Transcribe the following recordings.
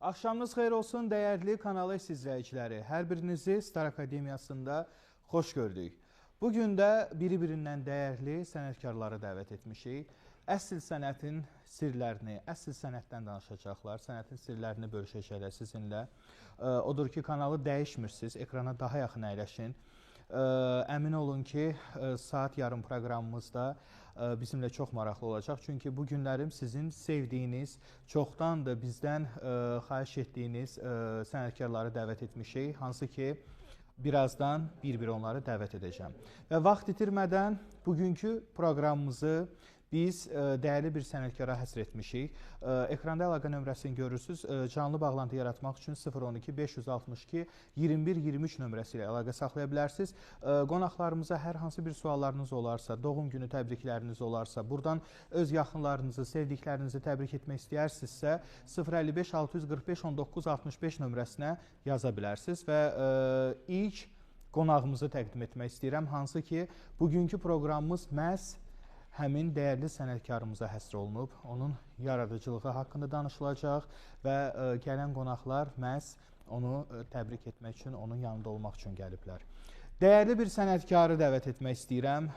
Axşamınız xeyir olsun, dəyərli Kanal S izləyiciləri. Hər birinizi Star Akademiyasında xoş gördük. Bugün də biri-birindən dəyərli sənətkarları dəvət etmişik. Əsl sənətin sirlərini, əsl sənətdən danışacaqlar, sənətin sirlərini bölüşəcəklər sizinlə. Odur ki, kanalı dəyişmirsiniz, ekrana daha yaxın əyləşin. Əmin olun ki, saat yarım proqramımızda bizimlə çox maraqlı olacaq. Çünki bu günlərim sizin sevdiyiniz, çoxdandır bizdən xahiş etdiyiniz sənətkarları dəvət etmişik. Hansı ki, birazdan bir-bir onları dəvət edəcəm. Və vaxt itirmədən bugünkü proqramımızı biz dəyərli bir sənətkara həsr etmişik. Ekranda əlaqə nömrəsini görürsünüz. Canlı bağlantı yaratmaq üçün 012 562 21 23 nömrəsi ilə əlaqə saxlaya bilərsiniz. Qonaqlarımıza hər hansı bir suallarınız olarsa, doğum günü təbrikləriniz olarsa, buradan öz yaxınlarınızı, sevdiklərinizi təbrik etmək istəyərsinizsə 055 645 19 65 nömrəsinə yaza bilərsiniz və ilk qonağımızı təqdim etmək istəyirəm. Hansı ki, bugünkü proqramımız məhz həmin dəyərli sənətkarımıza həsr olunub, onun yaradıcılığı haqqında danışılacaq və gələn qonaqlar məhz onu təbrik etmək üçün, onun yanında olmaq üçün gəliblər. Dəyərli bir sənətkarı dəvət etmək istəyirəm.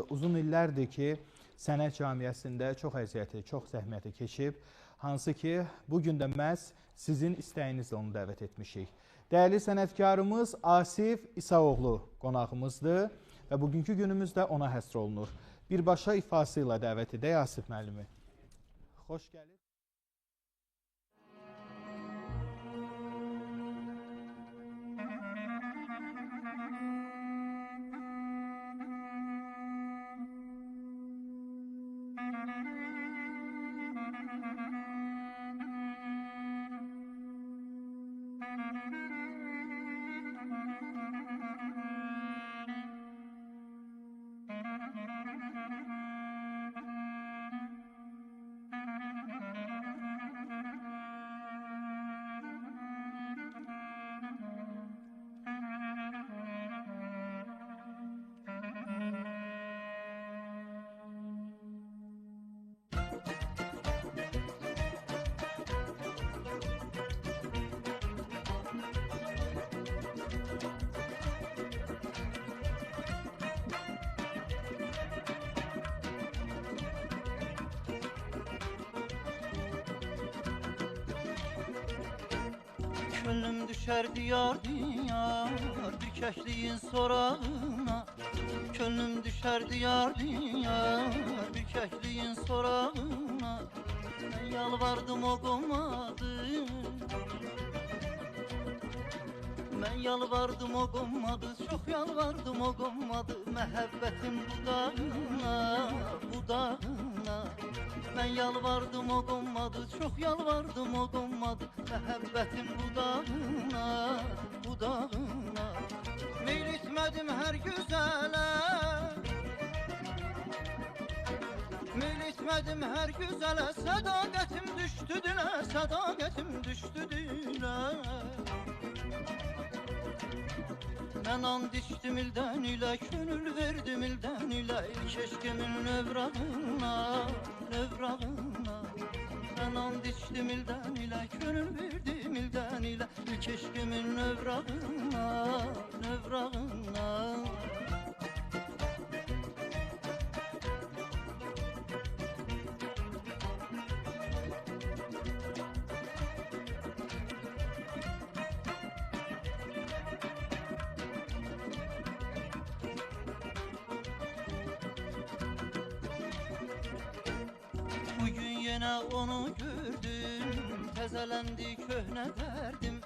Uzun illərdir ki, sənət camiyyəsində çox əziyyəti, çox zəhməti keçib, hansı ki, bugün də məhz sizin istəyinizlə onu dəvət etmişik. Dəyərli sənətkarımız Asif İsaoğlu qonağımızdır və bugünkü günümüz də ona həsr olunur. Birbaşa ifası ilə dəvət edək Asif müəllimi. Xoş gəlir. Gönlüm düşer diyar diyar bir keşliğin sorağına. Gönlüm düşer diyar diyar bir keşliğin sorağına. Ben yalvardım o konmadı. Ben yalvardım o konmadı. Çok yalvardım o konmadı. Məhəbbətin budağına, budağına. Ben yalvardım o konmadı. Çok yalvardım o konmadı. Məhəbbətin budağına, budağına. Meyl etmədim hər gözələ. Meyl etmədim hər gözələ. Sədaqətim düşdü dilə, sədaqətim düşdü dilə. Mən and içdim ildən ilə, könül verdim ildən ilə. İlk eşkimin növrağına, növrağına. Mən and içdim ildən ilə, könül verdim ildən ilə. İlk eşkimin növrağına, növrağına. Bugün yine onu gördüm, tezelendi köhne derdim.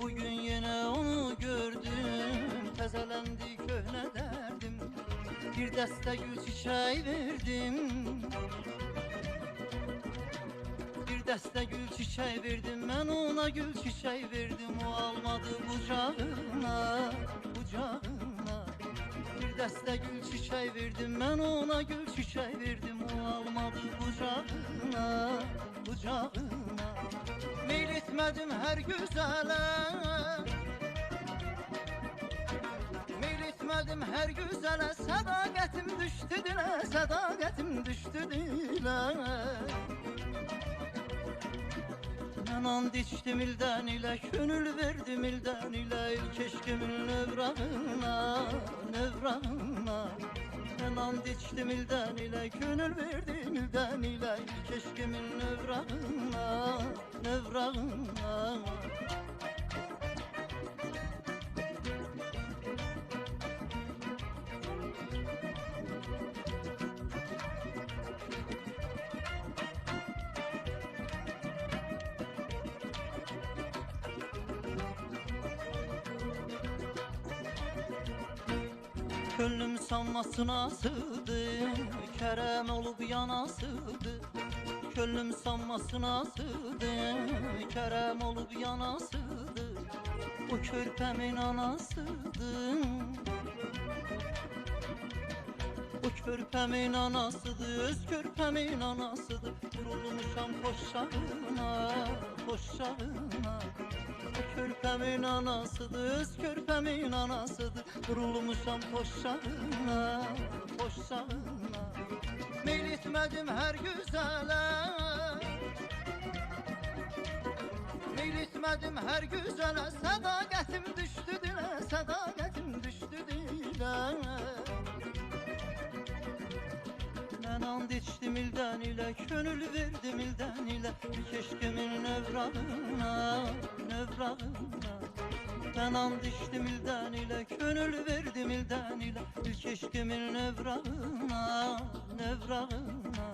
Bugün yine onu gördüm, tezelendi köhne derdim. Bir dəstə gül çiçeği verdim. Bir dəstə gül çiçeği verdim, mən ona gül çiçeği verdim. O almadı bucağına, bucağına. Bir dəstə gül çiçeği verdim, mən ona gül çiçeği verdim. O almadı bucağına, bucağına. Meyl etmədim hər gözələ. Meyl etmədim hər gözələ. Sədaqətim düşdü dilə, sədaqətim düşdü dilə. Mən Mən and içdim ildən ilə, könül verdim ildən ilə, ilk eşqimin növrağına, növrağına. Mən and içdim ildən ilə, könül verdim ildən ilə, ilk eşqimin növrağına, növrağına. Könlüm sanmasına sığdı, kerem olup yanasıdı. Könlüm sanmasına sığdı, kerem olup yanasıdı. O körpemin anasıdı. O körpemin anasıdı, öz körpemin anasıdı. Vurulmuşam koşağına, koşağına. O körpemin anasıdır, öz körpemin anasıdır. Vurulmuşam koşağına, koşağına. Meyl etmedim her güzele, meyl etmedim her güzele. Sadakatim düştü dile, sadakatim düştü dile. Mən and içdim ildən ilə, könül verdim ildən ilə, ilk eşqimin növrağına, növrağına. Mən and içdim ildən ilə, könül verdim ildən ilə, ilk eşqimin növrağına, növrağına.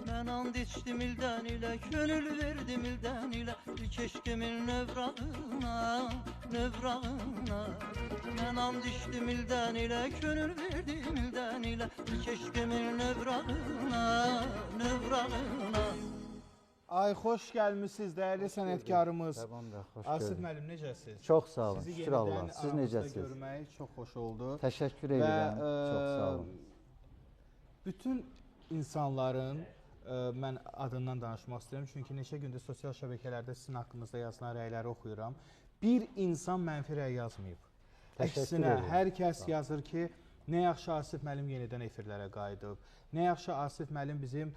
Mən and içdim ildən ilə, könül verdim ildən ilə, ilk eşqimin növrağına, növrağına. Mən and içdim ildən ilə, könül verdim ildən ilə, ilk eşqimin növrağına, növrağına. Ay, xoş gəlmisiniz dəyərli sənətkarımız. Tamam da, xoş Asif gördük. müəllim, necəsiz? Çox sağ olun, Sizi şükür Allah. yenidən Siz aramızda necəsiz? görmək çox xoş oldu. Təşəkkür edirəm, çox sağ olun. Bütün insanların mən adından danışmaq istəyirəm, çünki neçə gündür sosial şəbəkələrdə sizin haqqınızda yazılan rəyləri oxuyuram. Bir insan mənfi rəy yazmayıb. Təşəkkür Əksinə, edirəm. hər kəs yazır ki, nə yaxşı Asif müəllim yenidən efirlərə qayıdıb, nə yaxşı Asif müəllim bizim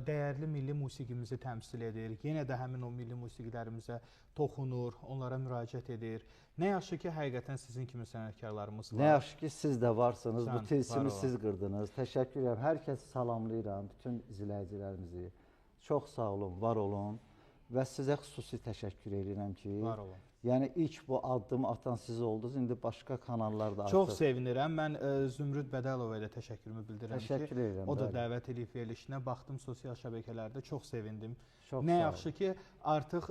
dəyərli milli musiqimizi təmsil edir, yenə də həmin o milli musiqilərimizə toxunur, onlara müraciət edir. Nə yaxşı ki, həqiqətən sizin kimi sənətkarlarımız var. Nə yaxşı ki, siz də varsınız, Sən bu tilsimi var siz qırdınız. Təşəkkür edirəm, hər kəsi salamlayıram, bütün izləyicilərimizi. Çox sağ olun, var olun və sizə xüsusi təşəkkür edirəm ki, Var olun. yəni ilk bu addımı atan siz oldunuz, indi başqa kanallarda artıq. Çox sevinirəm. Mən Zümrüd Bədəlovaya da təşəkkürümü bildirirəm Təşəkkür ki, edirəm, o da bəli. dəvət edib verilişinə. Baxdım sosial şəbəkələrdə, çox sevindim. Çox Nə sağ olun. yaxşı ki, artıq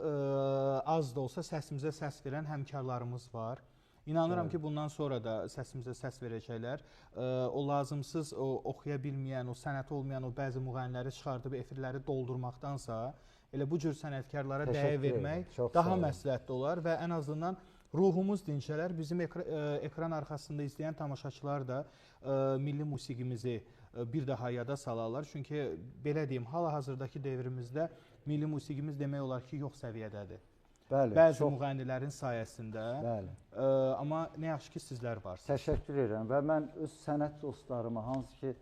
az da olsa səsimizə səs verən həmkarlarımız var. İnanıram ki, bundan sonra da səsimizə səs verəcəklər. O lazımsız, o oxuya bilməyən, o sənəti olmayan o bəzi müğənniləri çıxardıb efirləri doldurmaqdansa, elə bu cür sənətkarlara Təşəkkür dəyə edirəm. vermək Çox daha sağ olun. məsləhətli olar və ən azından ruhumuz dincələr. Bizim ekran arxasında izləyən tamaşaçılar da milli musiqimizi bir daha yada salarlar. Çünki belə deyim, hal-hazırdakı devrimizdə milli musiqimiz demək olar ki, yox səviyyədədir. Bəli, Bəzi çox müğənnilərin sayəsində. bəli. Amma nə yaxşı ki, sizlər varsınız. Təşəkkür edirəm və mən öz sənət dostlarıma, hansı ki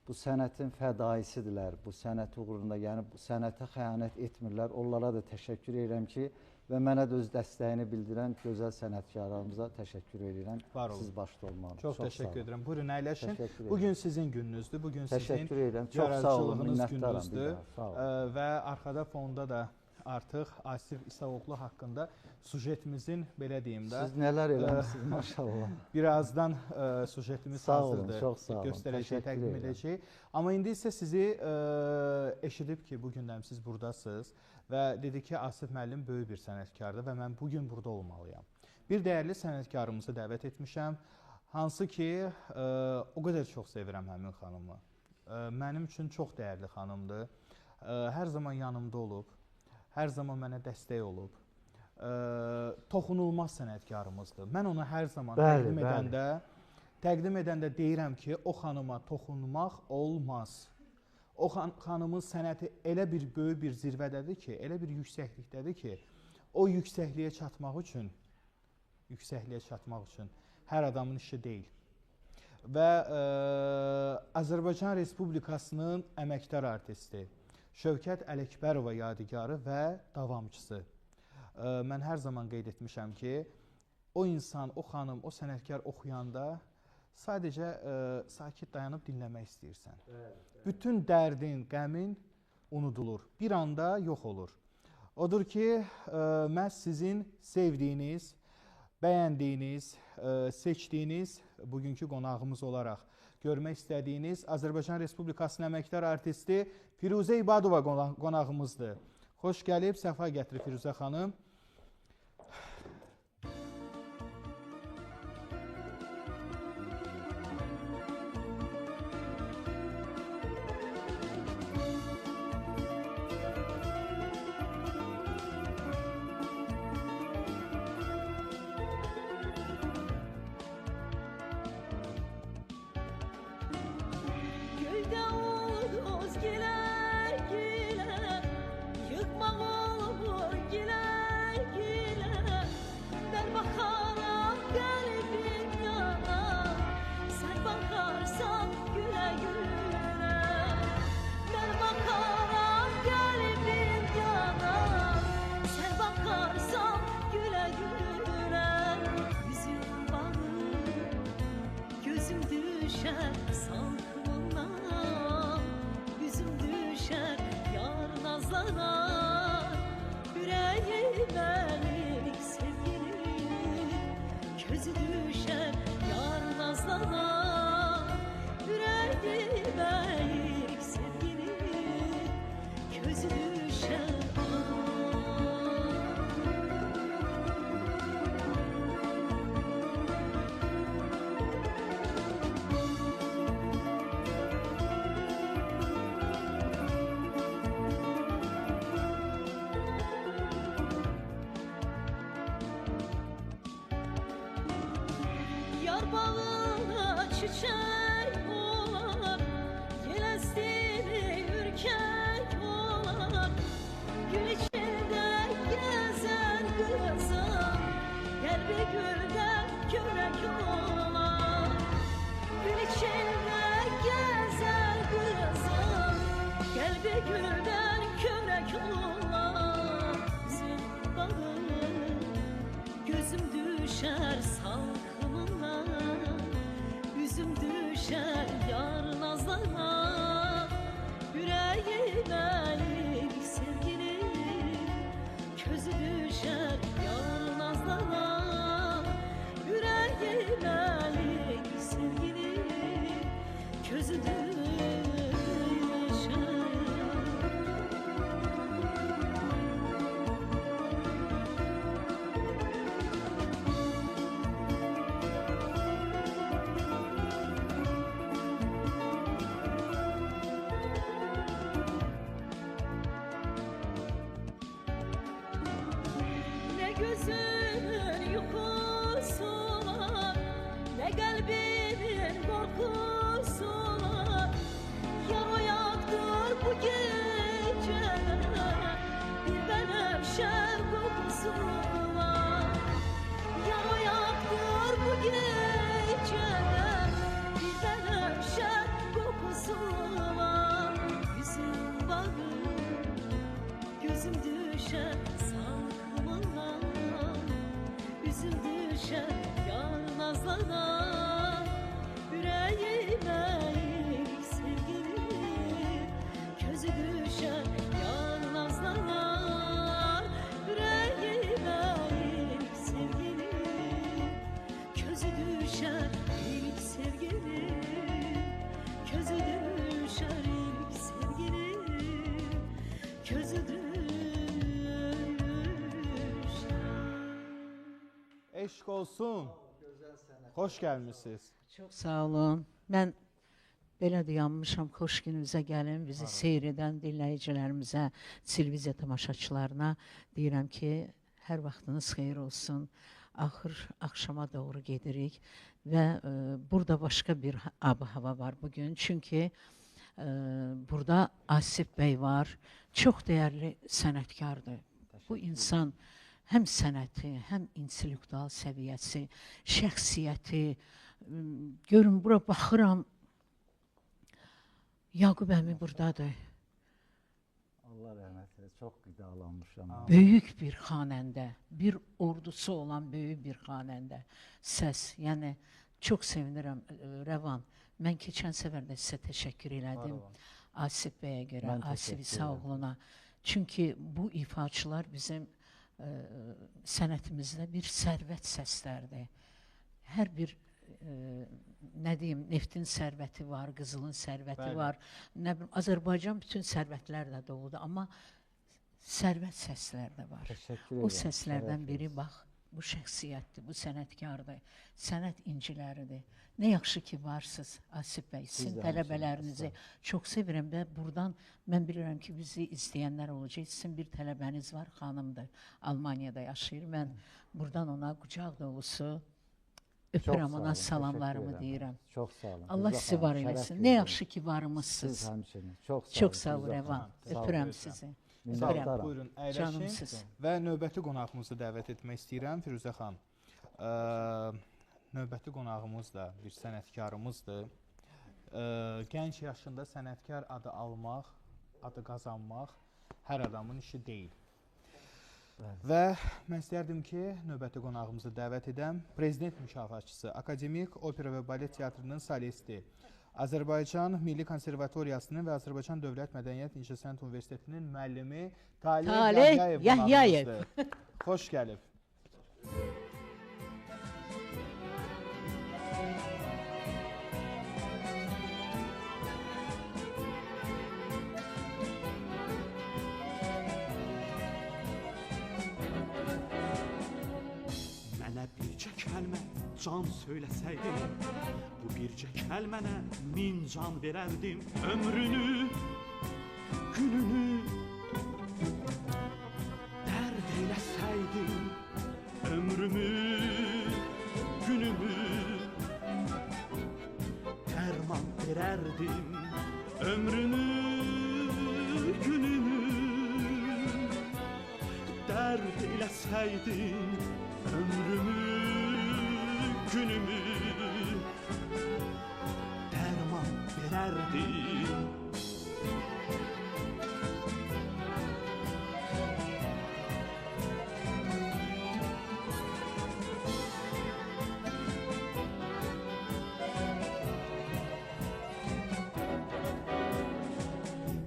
bu sənətin fədaisidirlər, bu sənət uğrunda, yəni bu sənətə xəyanət etmirlər, onlara da təşəkkür edirəm ki, və mənə də öz dəstəyini bildirən gözəl sənətkarlarımıza təşəkkür edirəm. Var olun. Siz başda olmalı. Çox təşəkkür edirəm. Buyurun, əyləşin. Təşəkkür edirəm. Bugün sizin gününüzdür. Bugün sizin Təşəkkür edirəm. Çox sağ olun, yaradıcılığınız minnətdaram bir gününüzdür. daha. Sağ olun. Və arxada fonda da artıq Asif İsavoğlu haqqında sujetimizin, belə deyim də, Siz nələr eləmişsiniz maşallah. birazdan sujetimiz Sağ olun, hazırdır. çox sağ olun. Göstərəcək, Təşəkkür təqdim edirəm. edəcək. Amma indi isə sizi eşidib ki, bugündən siz buradasınız və dedi ki, Asif müəllim böyük bir sənətkardır və mən bugün burada olmalıyam. Bir dəyərli sənətkarımızı dəvət etmişəm, hansı ki, o qədər çox sevirəm həmin xanımı. Mənim üçün çox dəyərli xanımdır. Hər zaman yanımda olub, hər zaman mənə dəstək olub. Toxunulmaz sənətkarımızdır. Mən onu hər zaman təqdim edəndə deyirəm ki, o xanıma toxunmaq olmaz. O xanımın sənəti elə bir böyük bir zirvədədir ki, elə bir yüksəklikdədir ki, o yüksəkliyə çatmaq üçün hər adamın işi deyil. Və Azərbaycan Respublikasının əməkdar artisti Şövkət Ələkbərova yadigarı və davamçısı mən hər zaman qeyd etmişəm ki, o insan, o xanım, o sənətkar oxuyanda sadəcə sakit dayanıb dinləmək istəyirsən. Bütün dərdin, qəmin unudulur. Bir anda yox olur. Odur ki, məhz sizin sevdiyiniz, bəyəndiyiniz, seçdiyiniz, bugünkü qonağımız olaraq görmək istədiyiniz Azərbaycan Respublikasının əməkdar artisti Firuzə İbadova qonağımızdır. Xoş gəlib, səfa gətirib Firuzə xanım. Eşq olsun. Xoş gəlmisiniz. Çox sağ olun. Mən belə dayanmışam, xoş gününüzə gəlin. Bizi seyr edən dinləyicilərimizə, televiziya tamaşaçılarına deyirəm ki, hər vaxtınız xeyir olsun. Axır axşama doğru gedirik və burada başqa bir ab-hava var bugün. Çünki burada Asif bəy var. Çox dəyərli sənətkardır. Bu insan həm sənəti, həm intellektual səviyyəsi, şəxsiyyəti, görün, bura baxıram, Yaqub əmi buradadır. Allah rəhmət eləsin. Çox qidalanmışam. Böyük bir xanəndə, bir ordusu olan böyük bir xanəndə səs. Yəni çox sevinirəm Rəvan. Mən keçən səfər də sizə təşəkkür elədim. Asif bəyə görə, Mən Asif təşəkkür İsaoğluna. Çünki bu ifaçılar bizim sənətimizdə bir sərvət səslərdir. Hər bir nə deyim, neftin sərvəti var, qızılın sərvəti Bəli. var. Nə bilim, Azərbaycan bütün sərvətlərlə doludur, amma sərvət səslər də var. Təşəkkür O edirəm, səslərdən şərəf biri olsun. bax, bu şəxsiyyətdir, bu sənətkardır, sənət inciləridir. Nə yaxşı ki varsınız Asif bəy, sizin də tələbələrinizi həmçinin, çox sevirəm və buradan mən bilirəm ki bizi izləyənlər olacaq. Sizin bir tələbəniz var, xanımdır, Almaniyada yaşayır. Mən buradan ona qucaq dolusu Çox öpürəm, sağ ona olun, salamlarımı təşəkkür edirəm. deyirəm. Çox sağ olun. Allah Rıza sizi xanım, var şərəf eləsin. Nə verdiniz. yaxşı ki varmısınız. Siz həmçinin. Çox sağ Çox olun, sağ ol Rıza Rəvan. xanım. Sağ olun. Öpürəm Rıza. sizi. Minnətdaram. Buyurun, Canımsınız. əyləşin və növbəti qonağımızı dəvət etmək istəyirəm. Firuzə xan, növbəti qonağımız da bir sənətkarımızdır. Gənc yaşında sənətkar adı almaq, adı qazanmaq hər adamın işi deyil. Və mən istərdim ki, növbəti qonağımızı dəvət edəm. Prezident mükafatçısı, Akademik Opera və Balet Teatrının solisti, Azərbaycan Milli Konservatoriyasının və Azərbaycan Dövlət Mədəniyyət İncəsənət Universitetinin müəllimi Taleh Taleh Yahyayev. qonağımızdır. Xoş gəlib. Mənə bircə kəlmə can söyləsəydin, bu bircə kəlmənə min can verərdim. Ömrünü, gününü dərd eyləsəydin, ömrümü, günümü dərman verərdim. Ömrünü, gününü dərd eyləsəydin, ömrümü, günümü dərman verərdim.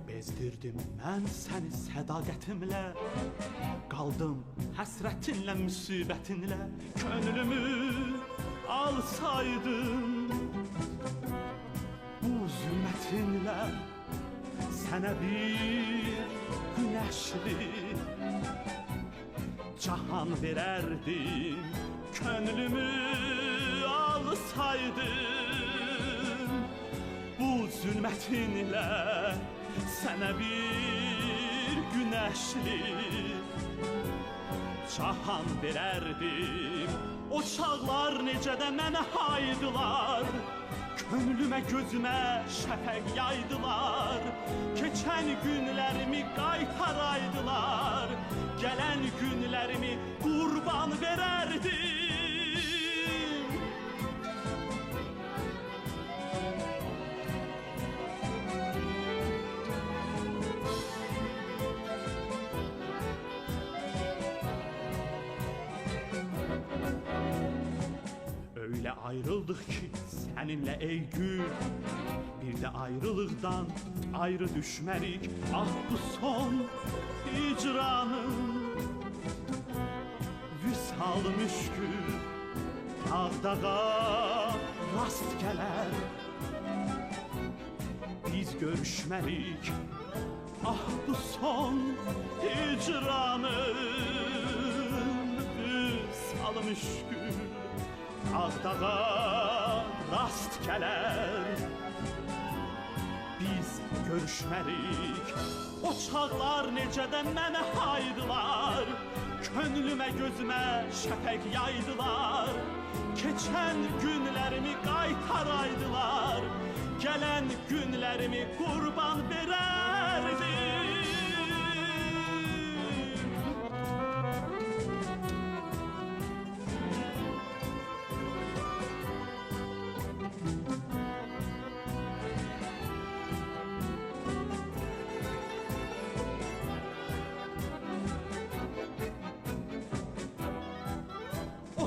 Bezdirdim mən səni sədaqətimlə, qaldım həsrətinlə, müsibətinlə. Könlümü alsaydın bu zülmətinlə, sənə bir günəşli cahan verərdim. Könlümü alsaydın bu zülmətinlə, sənə bir günəşli cahan verərdim. O çağlar necə də mənə haydılar, könlümə gözümə şəfəq yaydılar. Keçən günlərimi qaytaraydılar, gələn günlərimi qurban verərdim. Öyle ayrıldık ki seninle ey gül, bir de ayrılıktan ayrı düşmerik. Ah bu son hicranın vüsal müşkül, dağdağa rast geler. Biz görüşmerik. Ah bu son hicranın vüsal müşkül, dağdağa rast gələr. Biz görüşmərik. O çağlar necə də mənə haydılar, könlümə gözümə şəfəq yaydılar. Keçən günlərimi qaytaraydılar, gələn günlərimi qurban verərdim.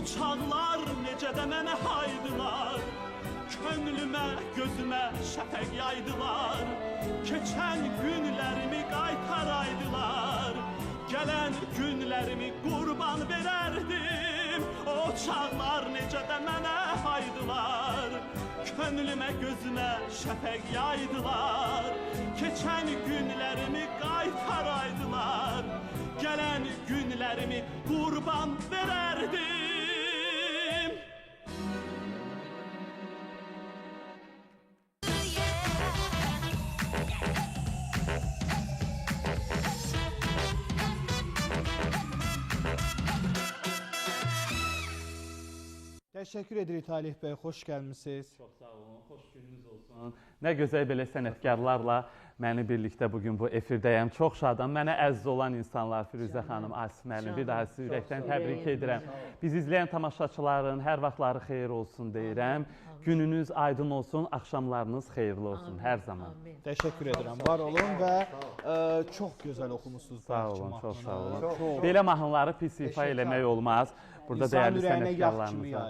çağlar necə də mənə haydılar. Könlümə, gözümə şəfəq yaydılar. Keçən günlərimi qaytaraydılar. Gələn günlərimi qurban verərdim. O çağlar necə də mənə haydılar. Könlümə, gözümə şəfəq yaydılar. Keçən günlərimi qaytaraydılar. Gələn günlərimi qurban verərdim. Təşəkkür edirik Talih bəy, xoş gəlmisiniz. Çox sağ olun, xoş gününüz olsun. Nə gözəl belə sənətkarlarla məni birlikdə bugün bu efirdəyəm. Çox şadam. Mənə əziz olan insanlar, Firuzə xanım, Asif müəllim, bir daha sizi ürəkdən təbrik edirəm. Biz izləyən tamaşaçıların hər vaxtları xeyir olsun deyirəm. Gününüz aydın olsun, axşamlarınız xeyirli olsun hər zaman. Təşəkkür edirəm, var olun və çox gözəl oxumusunuz. Sağ olun, çox sağ olun. Belə mahnıları pis ifa eləmək olmaz. Burada dəyərli sənətkarlarımız var.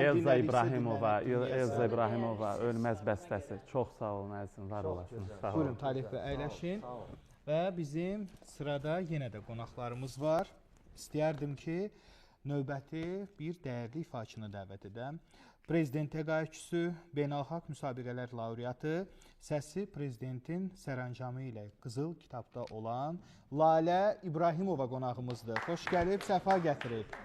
Elza İbrahimova, Elza İbrahimova, Ölməz bəstəsi. Çox sağ olun, əzizim, var olasınız. Buyurun, Talih bəy, əyləşin. Və bizim sırada yenə də qonaqlarımız var. İstəyərdim ki, növbəti bir dəyərli ifaçını dəvət edəm. Prezident təqaüdçüsü, beynəlxalq müsabiqələr laureatı, səsi prezidentin sərəncamı ilə Qızıl kitabda olan Lalə İbrahimova qonağımızdır. Xoş gəlib, səfa gətirib.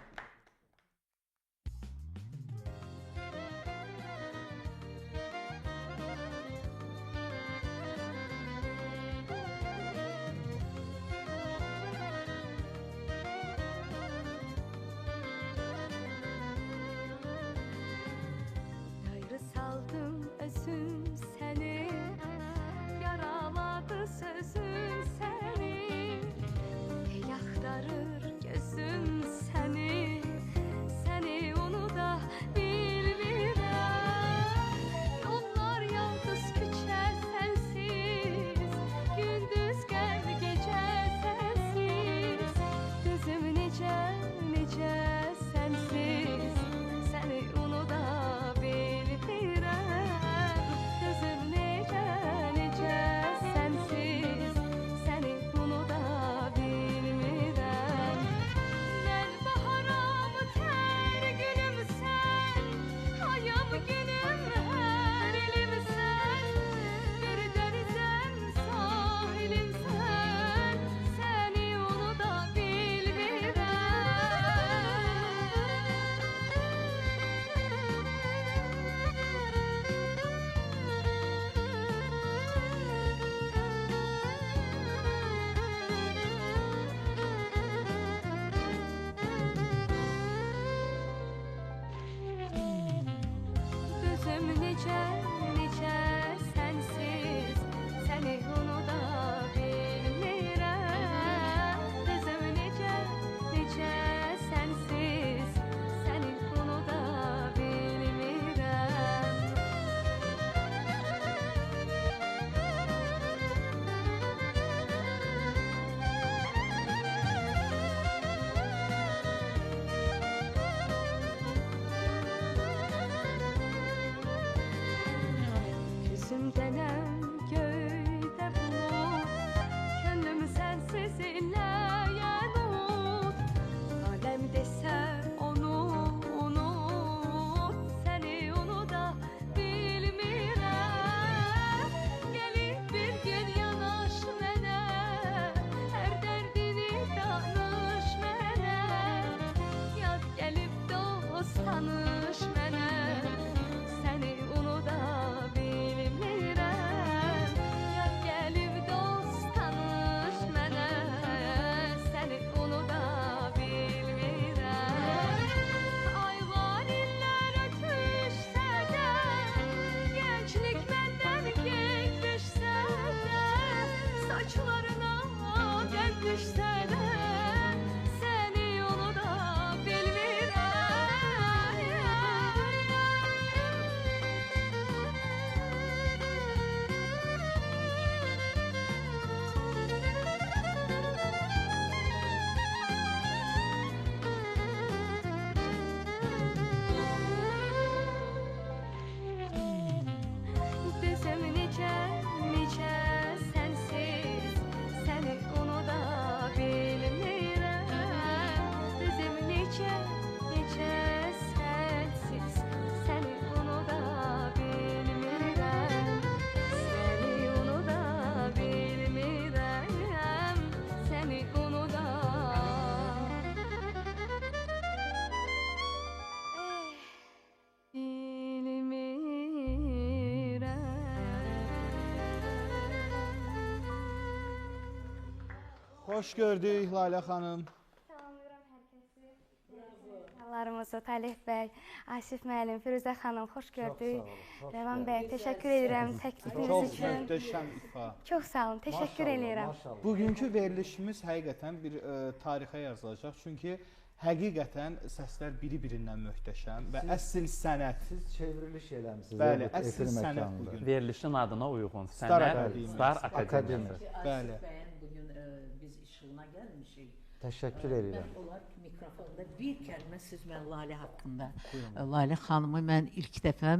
Xoş gördük Lalə xanım. Salamlayıram hər kəsi. Sənətkarlarımızı, Talih bəy, Asif müəllim, Firuzə xanım, xoş gördük. Rəvan bəy, təşəkkür edirəm təklifiniz Çox üçün. möhtəşəm ifa. Çox sağ olun, təşəkkür edirəm. Bugünkü verilişimiz həqiqətən bir tarixə yazılacaq. Çünki həqiqətən səslər biri-birindən möhtəşəm və əsl sənət. Siz çevriliş eləmisiniz. Bəli, efir əsl sənət məkanında. bugün. Verilişin adına uyğun Star sənət Akademiyası. Star Akademiyası. Bəli. Bugün biz işığına gəlmişik. Təşəkkür edirəm. Mən olar ki, mikrofonda bir kəlmə siz mən Lalə haqqında. Lalə xanımı mən ilk dəfə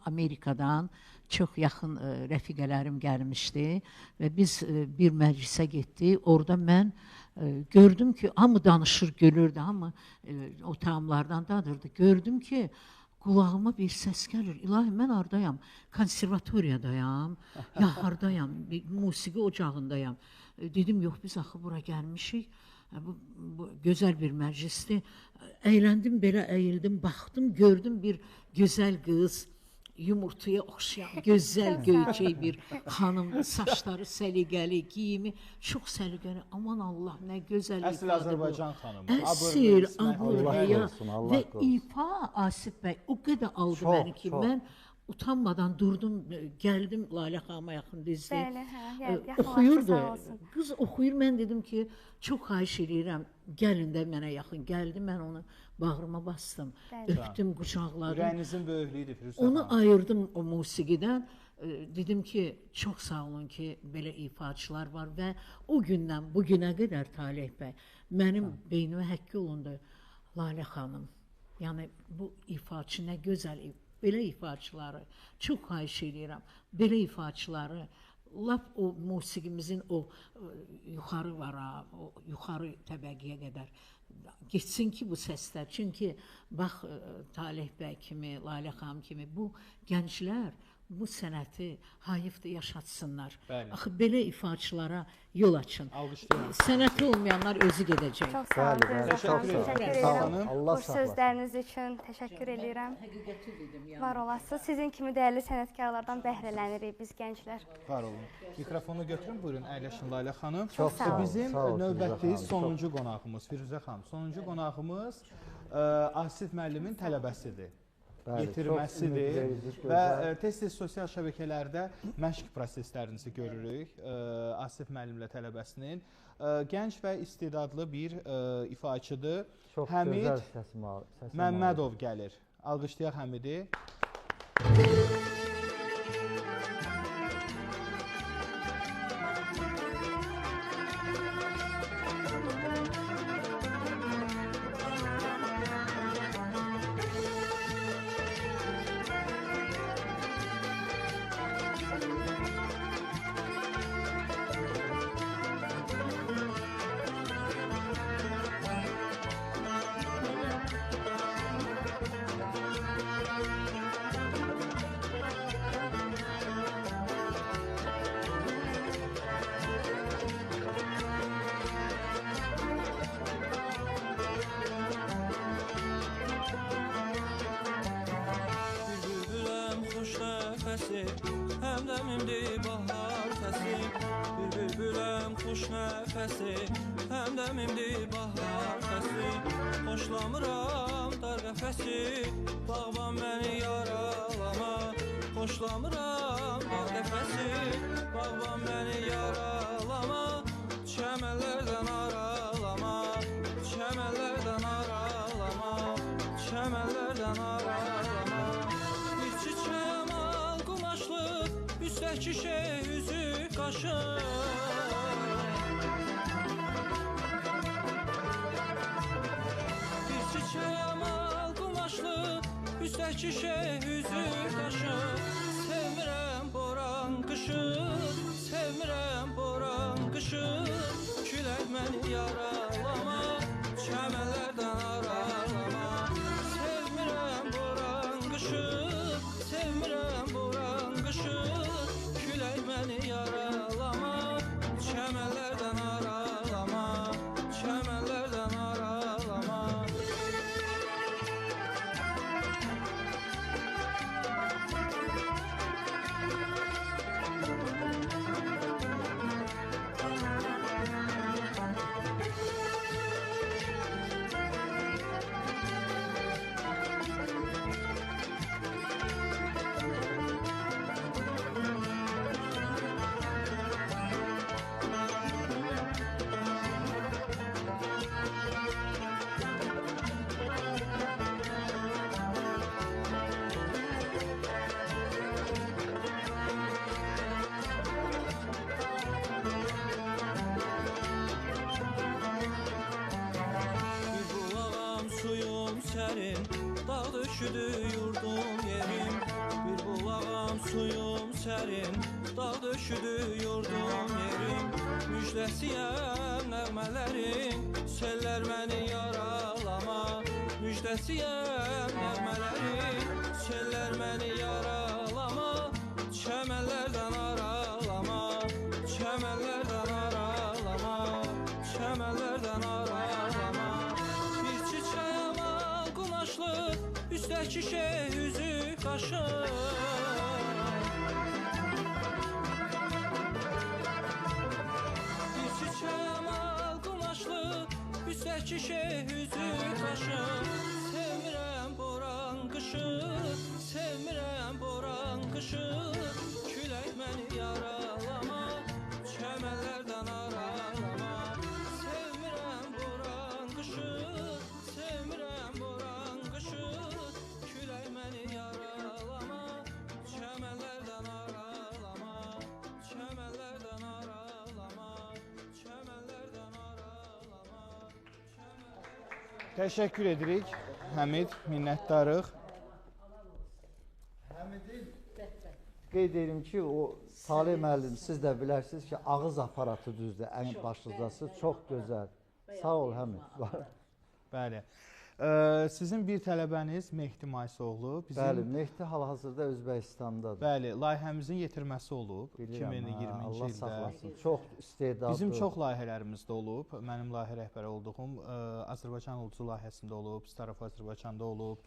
Amerikadan çox yaxın rəfiqələrim gəlmişdi və biz bir məclisə getdik. Orada mən gördüm ki, hamı danışır, gülürdü, hamı o taamlardan dadırdı. Gördüm ki, qulağıma bir səs gəlir. İlahi, mən hardayam? Konservatoriyadayam, ya hardayam? Musiqi ocağındayam. Dedim, yox, biz axı bura gəlmişik. Bu gözəl bir məclisdir. Əyləndim, belə əyildim, baxdım, gördüm bir gözəl qız, yumurtaya oxşayan, gözəl göyçək bir xanım, saçları səliqəli, giyimi çox səliqəli. Aman Allah, nə gözəl ifadır bu. Əsl Azərbaycan xanımı. Əsl, Allah abır, qorusun, Allah və qorusun. ifa Asif bəy o qədər aldı Çox, məni ki, çox. mən utanmadan durdum, gəldim Lalə xanıma yaxın dizdim. Bəli, hə, Oxuyurdu. sağ olsun. Qız oxuyur, mən dedim ki, çox xahiş edirəm, gəlin də mənə yaxın. Gəldi, mən onu bağrıma bastım, Bəli. öpdüm, qucaqladım. Ürəyinizin böyüklüyüdür Firuzə Onu xanım. ayırdım o musiqidən. Dedim ki, çox sağ olun ki, belə ifaçılar var və o gündən bu günə qədər Talih bəy mənim beynimə həkk olundu. Lalə xanım, yəni bu ifaçı nə gözəl, belə ifaçıları çox xahiş edirəm. Belə ifaçıları lap o musiqimizin o yuxarı var ha, o yuxarı təbəqəyə qədər getsin ki bu səslər. Çünki bax Talih bəy kimi, Lalə xanım kimi bu gənclər bu sənəti hayıfda yaşatsınlar. Bəli. Axı belə ifaçılara yol açın. Alqışlayıram. Sənəti olmayanlar özü gedəcək. Çox sağ olun, Bəli, bəli, Firuzə xanım, çox sağ olun. təşəkkür Sağ edirəm. olun. Allah Xoş saxlasın. sözləriniz üçün təşəkkür edirəm. Həqiqəti dedim yəni. Var olasınız. Sizin kimi dəyərli sənətkarlardan bəhrələnirik biz gənclər. Var olun. Mikrofonu götürün, buyurun, əyləşin Lalə xanım. Çox sağ olun. Bizim Sağ olun, növbəti Firuzə xanım. sonuncu qonağımız Firuzə xanım. Sonuncu qonağımız Asif müəllimin tələbəsidir. Bəli, Yetirməsidir çox ümidverici, və gözəl. tez-tez sosial şəbəkələrdə məşq proseslərinizi görürük. Asif müəllimlə tələbəsinin gənc və istedadlı bir ifaçıdır. Çox Həmid gözəl səsim var. Məmmədov gəlir. Alqışlayaq Həmidi. Bülbüləm xoş nəfəsi, həmdəmimdi bahar səsi. Bülbüləm xoş nəfəsi, həmdəmimdi bahar səsi. Xoşlamıram dar qəfəsi, bağban məni yaralama. Xoşlamıram dar qəfəsi, bağban məni yaralama. Çəmənlərdən aralama, çəmənlərdən aralama, çəmənlərdən aralama. Bir çiçeğim al kumaşlı, üstteki şey yüzü kaşın. Bir çiçeğim al kumaşlı, üstteki şey yüzü kaşın. Sevmirəm boran qışın, sevmirəm boran qışın. Külək məni yaralama, çəmənlərdən aralama. Sevmirəm boran qışın, sevmirəm boran qışın. Külək məni yaralama, çəmənlərdən aralama, çəmənlərdən aralama. sərin, dağ döşüdü yurdum yerim. Bir bulağam suyum sərin, dağ döşüdü yurdum yerim. Müjdəsiyəm nəğmələrin, sellər məni yaralama. Müjdəsiyəm nəğmələrin, sellər məni yaralama. Çəmənlərdən aralama, çəmənlərdən aralama, çəmənlərdən aralama. Bir çiçəyəm al qumaşlı, üstəki şey üzü qaşı. Bir çiçəyəm al qumaşlı, üstəki şey üzü qaşı. Sevmirəm boran qışı, sevmirəm boran qışı. Külək məni yaralama, çəmənlərdən aralama. Sevmirəm boran qışı, sevmirəm boran qışı. Külək məni yaralama, çəmənlərdən aralama. Çəmənlərdən aralama, çəmənlərdən aralama. Təşəkkür edirik Həmid, minnətdarıq. Qeyd edim ki, o Salih müəllim, siz də bilərsiniz ki, ağız aparatı düzdür, ən başlıcası çox gözəl. Sağ ol Həmid. Bəli. Sizin bir tələbəniz Mehdi Maysoğlu. Bəli, Mehdi hal-hazırda Özbəkistandadır. Bəli, layihəmizin yetirməsi olub Bilirəm, 2020-ci Allah ildə. saxlasın. Çox istedadlı. Bizim çox layihələrimizdə olub. Mənim layihə rəhbəri olduğum Azərbaycan Ulucu layihəsində olub, Staraf Azərbaycanda olub,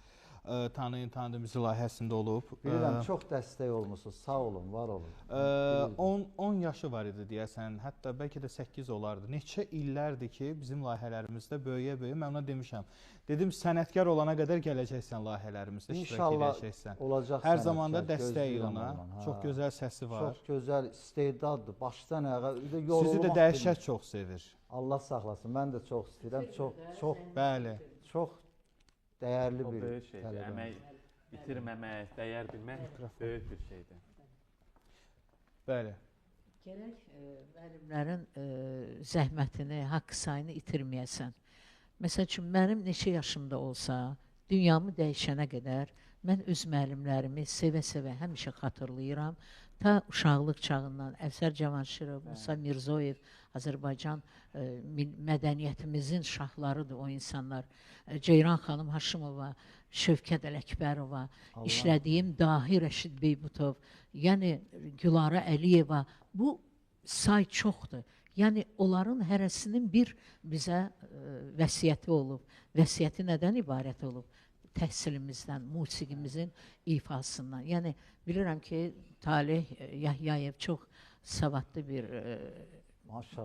Tanıyın Tanıdığımızı layihəsində olub. Bilirəm, çox dəstək olmusunuz. Sağ olun, var olun. 10 yaşı var idi deyəsən, hətta bəlkə də 8 olardı. Neçə illərdir ki, bizim layihələrimizdə böyüyə-böyüyə mən ona demişəm. Dedim, sənətkar olana qədər gələcəksən layihələrimizdə, iştirak edəcəksən. İnşallah olacaq hər sənətkar. zamanda dəstək Gözləyirəm ona. ondan, Çox gözəl səsi var. Çox gözəl istedaddır. Başdan ayağa Sizi də dəhşət çox sevir. Allah saxlasın. Mən də çox istəyirəm. Çox Bəli. çox dəyərli O bir böyük şeydir. tələbədir. Əmək itirməmək, dəyər bilmək böyük bir şeydir. Bəli. Gərək müəllimlərin zəhmətini, haqq sayını itirməyəsən. Məsəl üçün, mənim neçə yaşımda olsa, dünyamı dəyişənə qədər mən öz müəllimlərimi sevə-sevə həmişə xatırlayıram. Ta uşaqlıq çağından Əfsər Cavanşirov, Musa Mirzoyev, Azərbaycan mədəniyyətimizin şahlarıdır o insanlar. Ceyran xanım Haşimova, Şövkət Ələkbərova, işlədiyim Dahi Rəşid Beybutov, yəni Gülara Əliyeva, bu say çoxdur. Yəni onların hərəsinin bir bizə vəsiyyəti olub. Vəsiyyəti nədən ibarət olub? Təhsilimizdən, musiqimizin ifasından. Yəni bilirəm ki, Talih Yahyayev çox savadlı bir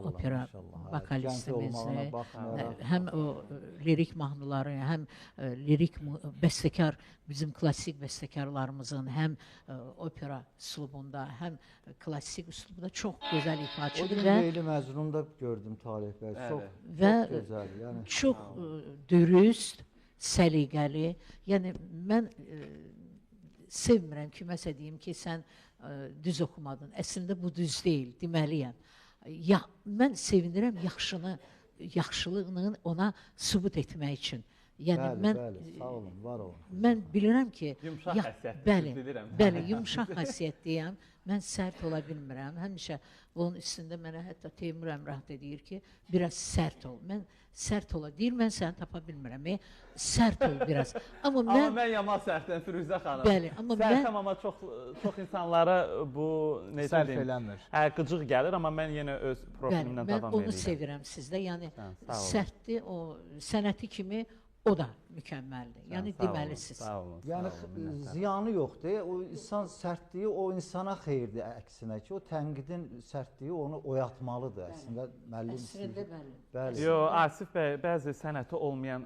opera vokalistimizi, həm o lirik mahnıları, həm lirik bəstəkar, bizim klassik bəstəkarlarımızın həm opera üslubunda, həm klassik üslubunda çox gözəl O ifaçıdır gün Leyli Məcnunda gördüm Talih bəy. Çox gözəl. Yəni çox dürüst, səliqəli. Yəni mən sevmirəm ki, məsəl deyim ki, sən düz oxumadın. Əslində bu düz deyil, deməliyəm. Mən sevinirəm yaxşılığını ona sübut etmək üçün. Yəni bəli, sağ olun, var olun. Mən bilirəm ki, Yumşaq həssiyətli, bilirəm. Bəli, yumşaq həssiyyətliyəm. Mən sərt ola bilmirəm. Həmişə bunun üstündə mənə hətta Teymur Əmrah da deyir ki, biraz sərt ol. Mən sərt ola. Deyir, mən səni tapa bilmirəm. Sərt ol biraz. Amma mən yaman sərtəm Firuzə xanım. Bəli, amma sərtəm, amma çox insanlara bu sərf eləmir. Qıcıq gəlir, amma mən yenə öz profilimdən davam edirəm. Mən onu sevirəm sizdə. Yəni sərtdir, o sənəti kimi o da mükəmməldir. Yəni deməlisiniz. Yəni ziyanı yoxdur. O insan sərtliyi o insana xeyirdir əksinə ki, o tənqidin sərtliyi onu oyatmalıdır əslində müəllim. Əslində bəli. Yox, Asif bəy, bəzi sənəti olmayan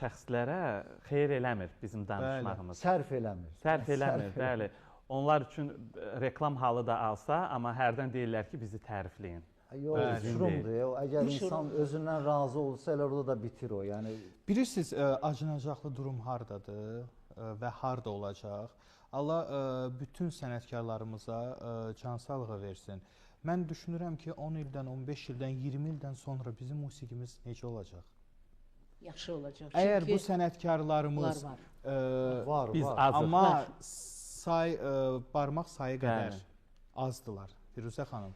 şəxslərə xeyir eləmir bizim danışmağımız. Sərf eləmir. Sərf eləmir, bəli. Onlar üçün reklam halı da alsa, amma hərdən deyirlər ki, bizi tərifləyin. Yox, uçurumdur. Əgər insan özündən razı olsa, elə orada da bitir o. Yəni bilirsiniz, acınacaqlı durum hardadır və harda olacaq? Allah bütün sənətkarlarımıza can sağlığı versin. Mən düşünürəm ki, 10 ildən, 15 ildən, 20 ildən sonra bizim musiqimiz necə olacaq? yaxşı olacaq. Əgər bu Çünki sənətkarlarımız bunlar Var, Biz var. azıq. amma Var. barmaq sayı qədər Bəli. azdılar. Firuzə xanım,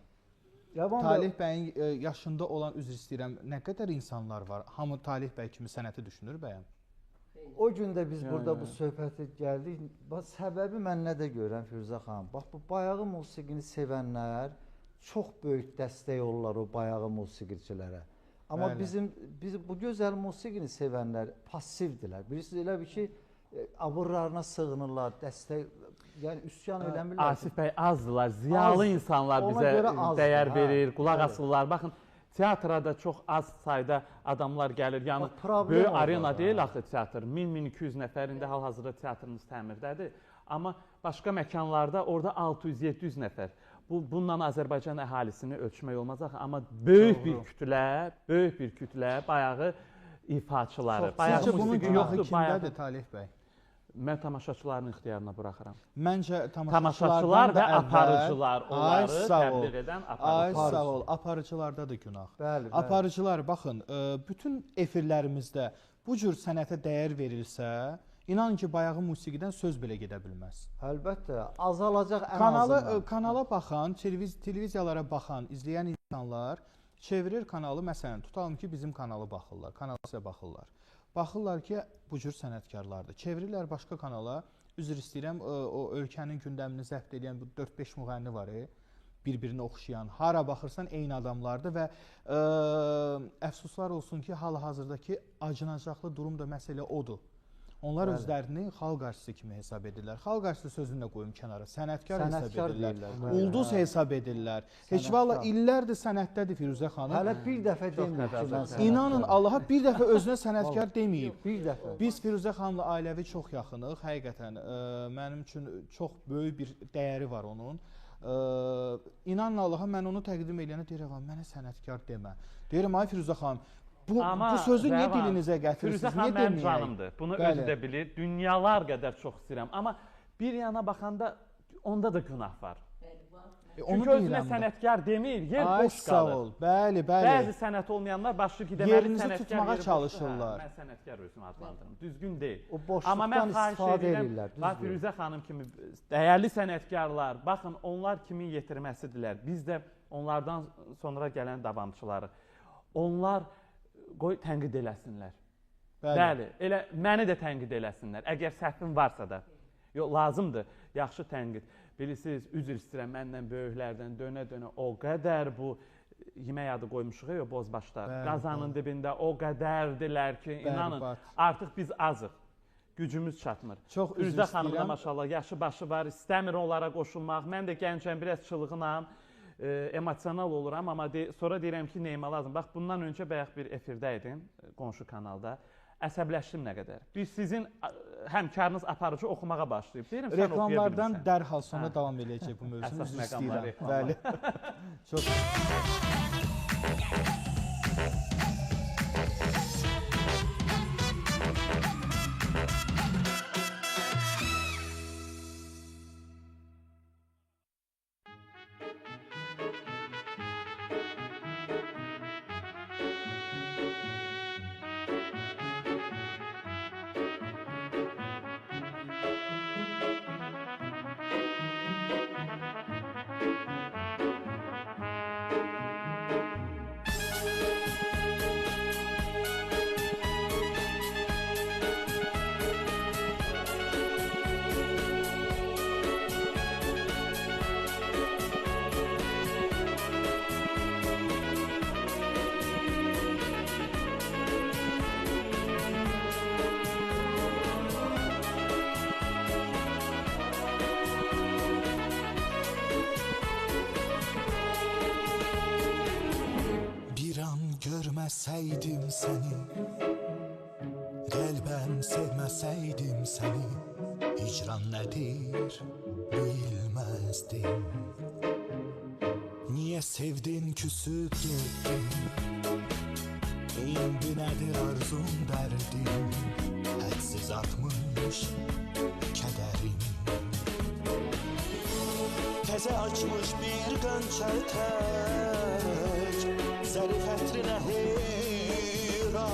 Yaman Talih bəyin yaşında olan, üzr istəyirəm, nə qədər insanlar var? Hamı Talih bəy kimi sənəti düşünür bəyəm? O gün də biz burada yəni. bu söhbətə gəldik. Bax səbəbi mən nə də görürəm Firuzə xanım. Bax bu bayağı musiqini sevənlər çox böyük dəstək olurlar o bayağı musiqiçilərə. Amma Bəli. biz bu gözəl musiqini sevənlər passivdirlər. Bilirsiniz elə bir ki, abırlarına sığınırlar, dəstək, yəni üsyan eləmirlər. Asif bəy azdılar, ziyalı Az. insanlar Ona bizə görə azdır, dəyər hə, verir, qulaq bəli. asırlar. Baxın, teatrada çox az sayda adamlar gəlir. Yəni Bax, problem böyük orada arena da. deyil axı teatr. 1000-1200 nəfər indi hal-hazırda teatrımız təmirdədir. Amma başqa məkanlarda orada 600-700 nəfər. Bununla Azərbaycan əhalisini ölçmək olmaz axı, amma böyük bir kütlə bayağı ifaçıları, bayağı Sizcə bunun musiqi günahı yoxdur, bayağı kimdədir Talih bəy? mən tamaşaçıların ixtiyarına buraxıram. Məncə Tamaşaçılar və aparıcılar, onları təbliğ edən Ay aparıcılar. sağ ol, aparıcılarda da günah. Bəli, bəli. Aparıcılar, baxın, bütün efirlərimizdə bu cür sənətə dəyər verilsə, İnan ki, bayağı musiqidən söz belə gedə bilməz. Əlbəttə, azalacaq ən azından. Kanala baxan, televiziyalara baxan, izləyən insanlar çevirir kanalı, məsələn, tutalım ki, bizim kanalı baxırlar, kanala sizə baxırlar. Baxırlar ki, bu cür sənətkarlardır. Çevirirlər başqa kanala, üzr istəyirəm, o ölkənin gündəmini zəbt edən bu 4-5 müğənni var, bir-birini oxşayan, hara baxırsan eyni adamlardır və əfsuslar olsun ki, hal-hazırdakı acınacaqlı durum da məsələ odur. Onlar özlərini xalq artisti kimi hesab edirlər. Xalq artisti sözünü də qoyum kənara. Sənətkar hesab edirlər. Ulduz hesab edirlər. Heç valla illərdir sənətdədir Firuzə xanım. Hələ bir dəfə deməyib ki, mən sənətkar. İnanın Allaha bir dəfə özünə sənətkar deməyib. Bir dəfə. Biz Firuzə xanımla ailəvi çox yaxınıq. Həqiqətən mənim üçün çox böyük bir dəyəri var onun. İnanın Allaha mən onu təqdim edəndə deyirəm, mənə sənətkar demə. Deyirəm, ay Firuzə xanım, bu sözü niyə dilinizə gətirirsiniz? Firuzə xanım mənim canımdır. Bunu özü də bilir. Dünyalar qədər çox istəyirəm. Amma bir yana baxanda onda da günah var. Çünki özünə sənətkar demir, yer boş qalır. Sağ ol. Bəli, bəli. Bəzi sənət olmayanlar başlayır ki, deməli yerinizi sənətkar tutmağa çalışırlar. Mən sənətkar özümü adlandırım. Düzgün deyil. O boşluqdan istifadə edirlər. Bax Firuzə xanım kimi dəyərli sənətkarlar, baxın onlar kimin yetirməsidirlər. Biz də onlardan sonra gələn davamçıları. Onlar qoy tənqid eləsinlər. Bəli, elə məni də tənqid eləsinlər. Əgər səhvim varsa da. Yox, lazımdır. Yaxşı tənqid. Bilirsiniz, üzr istəyirəm məndən böyüklərdən dönə-dönə o qədər bu yemək adı qoymuşuq ya bozbaşlar. Qazanın dibində o qədərdilər ki, inanın, artıq biz azıq. Gücümüz çatmır. Çox üzr Firuzə istəyirəm. xanımda maşallah yaşı başı var, istəmir onlara qoşulmaq. Mən də gəncəm, biraz çılğınam, emosional oluram, amma sonra deyirəm ki, neyimə lazım. Bax, bundan öncə bayaq bir efirdə idim, qonşu kanalda. Əsəbləşdim nə qədər. Biz sizin həmkarınız aparıcı oxumağa başlayıb. Deyirəm, sən oxuya bilmirsən. Reklamlardan dərhal sonra davam edəcək bu mövzunu. Əsas məqamlar istəyirəm. Bəli. Çox Görməsəydim səni, qəlbən sevməsəydim səni, hicran nədir bilməzdim. Niyə sevdin, küsüb getdin, indi nədir arzum, dərdim, hədsiz artmış kədərim. Təzə açmış bir qönçə tək, zərif ətrinə heyran,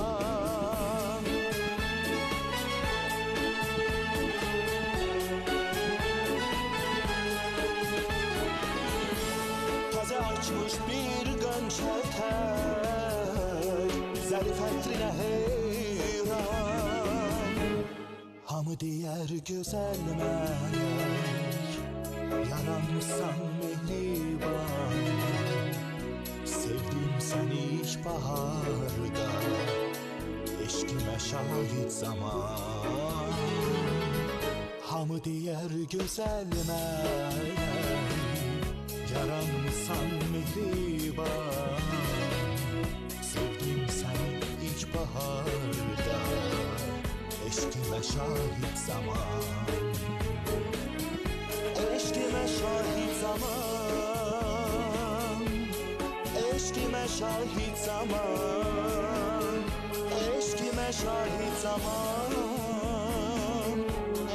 zərifətrinə heyran. Hamı deyər gözəl mələk, yaranmışsan mehriban. Sevdim səni ilk baharda, eşqimə şahid zaman. Hamı deyər gözəl mələk, yaranmışsan mehriban. Sevdim səni ilk baharda, eşqimə şahid zaman. Eşqimə şahid zaman, eşqimə şahid zaman, eşqimə şahid zaman,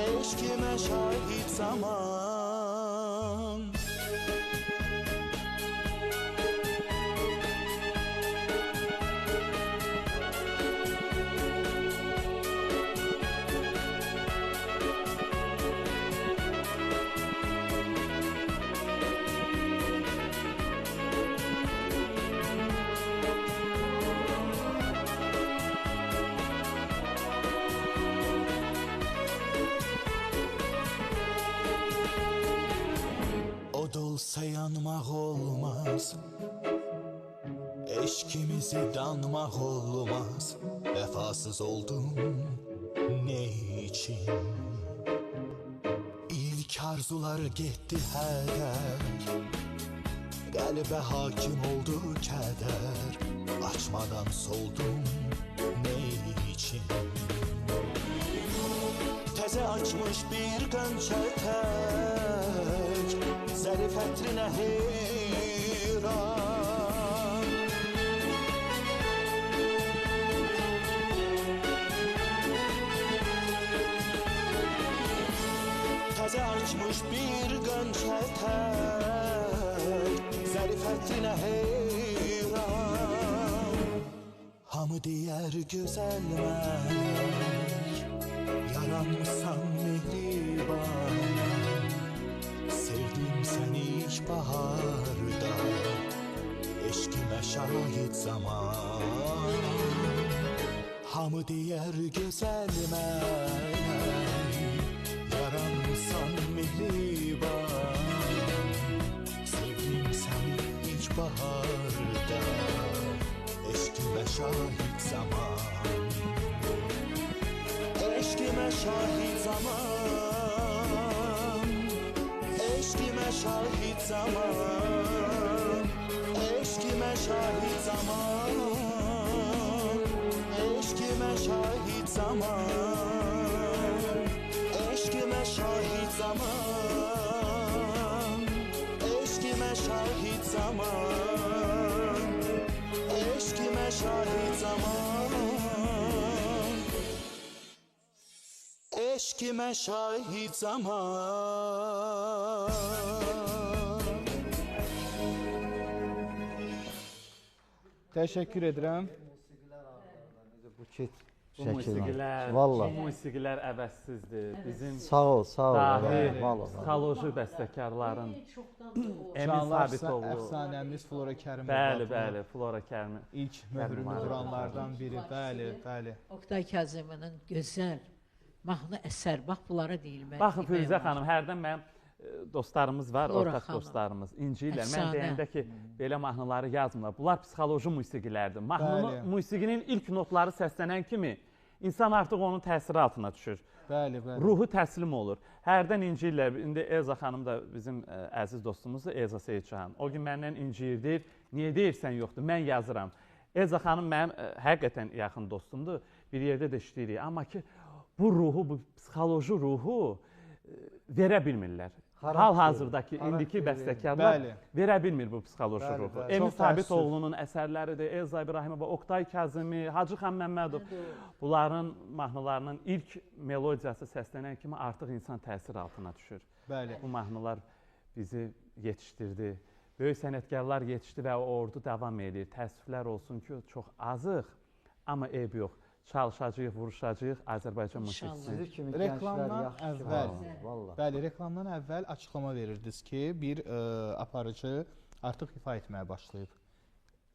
eşqimə şahid zaman. Od olsa yanmaq olmaz, eşkimizi danmaq olmaz. Vəfasız oldum ne için? İlk arzular getdi hədər, qəlbə hakim oldu kədər. Açmadan soldum ne için? Təzə açmış bir qönçə tək, zərifətrinə heyran. Təzə açmış bir qönçə tək, zərifətrinə heyran. Hamı deyər gözəl mələk, yaranmışsan mehriban. Sevdim səni ilk baharda, eşqimə şahid zaman. Hamı deyər gözəl mələk, yaranmışsan mehriban. Sevdim səni ilk baharda, eşqimə şahid zaman. Eşqimə şahid zaman, eşqimə şahid zaman, eşqimə şahid zaman, eşqimə şahid zaman, eşqimə şahid zaman, eşqimə şahid zaman, eşqimə şahid zaman, eşqimə şahid zaman. Təşəkkür edirəm. Bu kit Bu musiqilər, Vallahi. bu musiqilər əvəzsizdir. Bizim Sağ ol, sağ ol. dahi Vallahi. psixoloji bəstəkarların Emin Canlarsa Sabitoğlu. əfsanəmiz Flora Kərimova. Bəli, bəli, Flora Kərimi. İlk möhrünü vuranlardan biri. Bəli, bəli. Oktay Kazımının gözəl mahnı əsər. Bax bunlara deyilmək. Baxın Firuzə xanım, hərdən mənim dostlarımız var, Flora ortaq xanım. dostlarımız. İnciyirlər. Mən Əfsanə. deyəndə ki, belə mahnıları yazmırlar. Bunlar psixoloji musiqilərdir. Bəli. Musiqinin ilk notları səslənən kimi insan artıq onun təsiri altına düşür. Bəli, bəli. Ruhu təslim olur. Hərdən inciyirlər. İndi Elza xanım da bizim əziz dostumuzdur, Elza Seyidcan. O gün məndən inciyir, niyə deyirsən yoxdur, mən yazıram. Elza xanım mənim həqiqətən yaxın dostumdur. Bir yerdə də işləyirik. Amma ki, bu ruhu, bu psixoloji ruhu verə bilmirlər. Hal-hazırdakı indiki bəstəkarlar Bəli. verə bilmir bu psixoloji Bəli, ruhu. bəli. Emin Çox Sabitoğlu'nun əsərləridir, Elza İbrahimova, Oktay Kazımi, Hacı Xan Məmmədov. Bunların mahnılarının ilk melodiyası səslənən kimi artıq insan təsir altına düşür. Bəli. Bu mahnılar bizi yetişdirdi. Böyük sənətkarlar yetişdi və o ordu davam edir. Təəssüflər olsun ki, çox azıq, amma eyb yox. Çalışacağıq, vuruşacağıq Azərbaycan musiqisini. Sizi kimi Reklamdan gənclər yaxşı ki əvvəl. var, vallahi. Bəli, reklamdan əvvəl açıqlama verirdiniz ki, bir aparıcı artıq ifa etməyə başlayıb.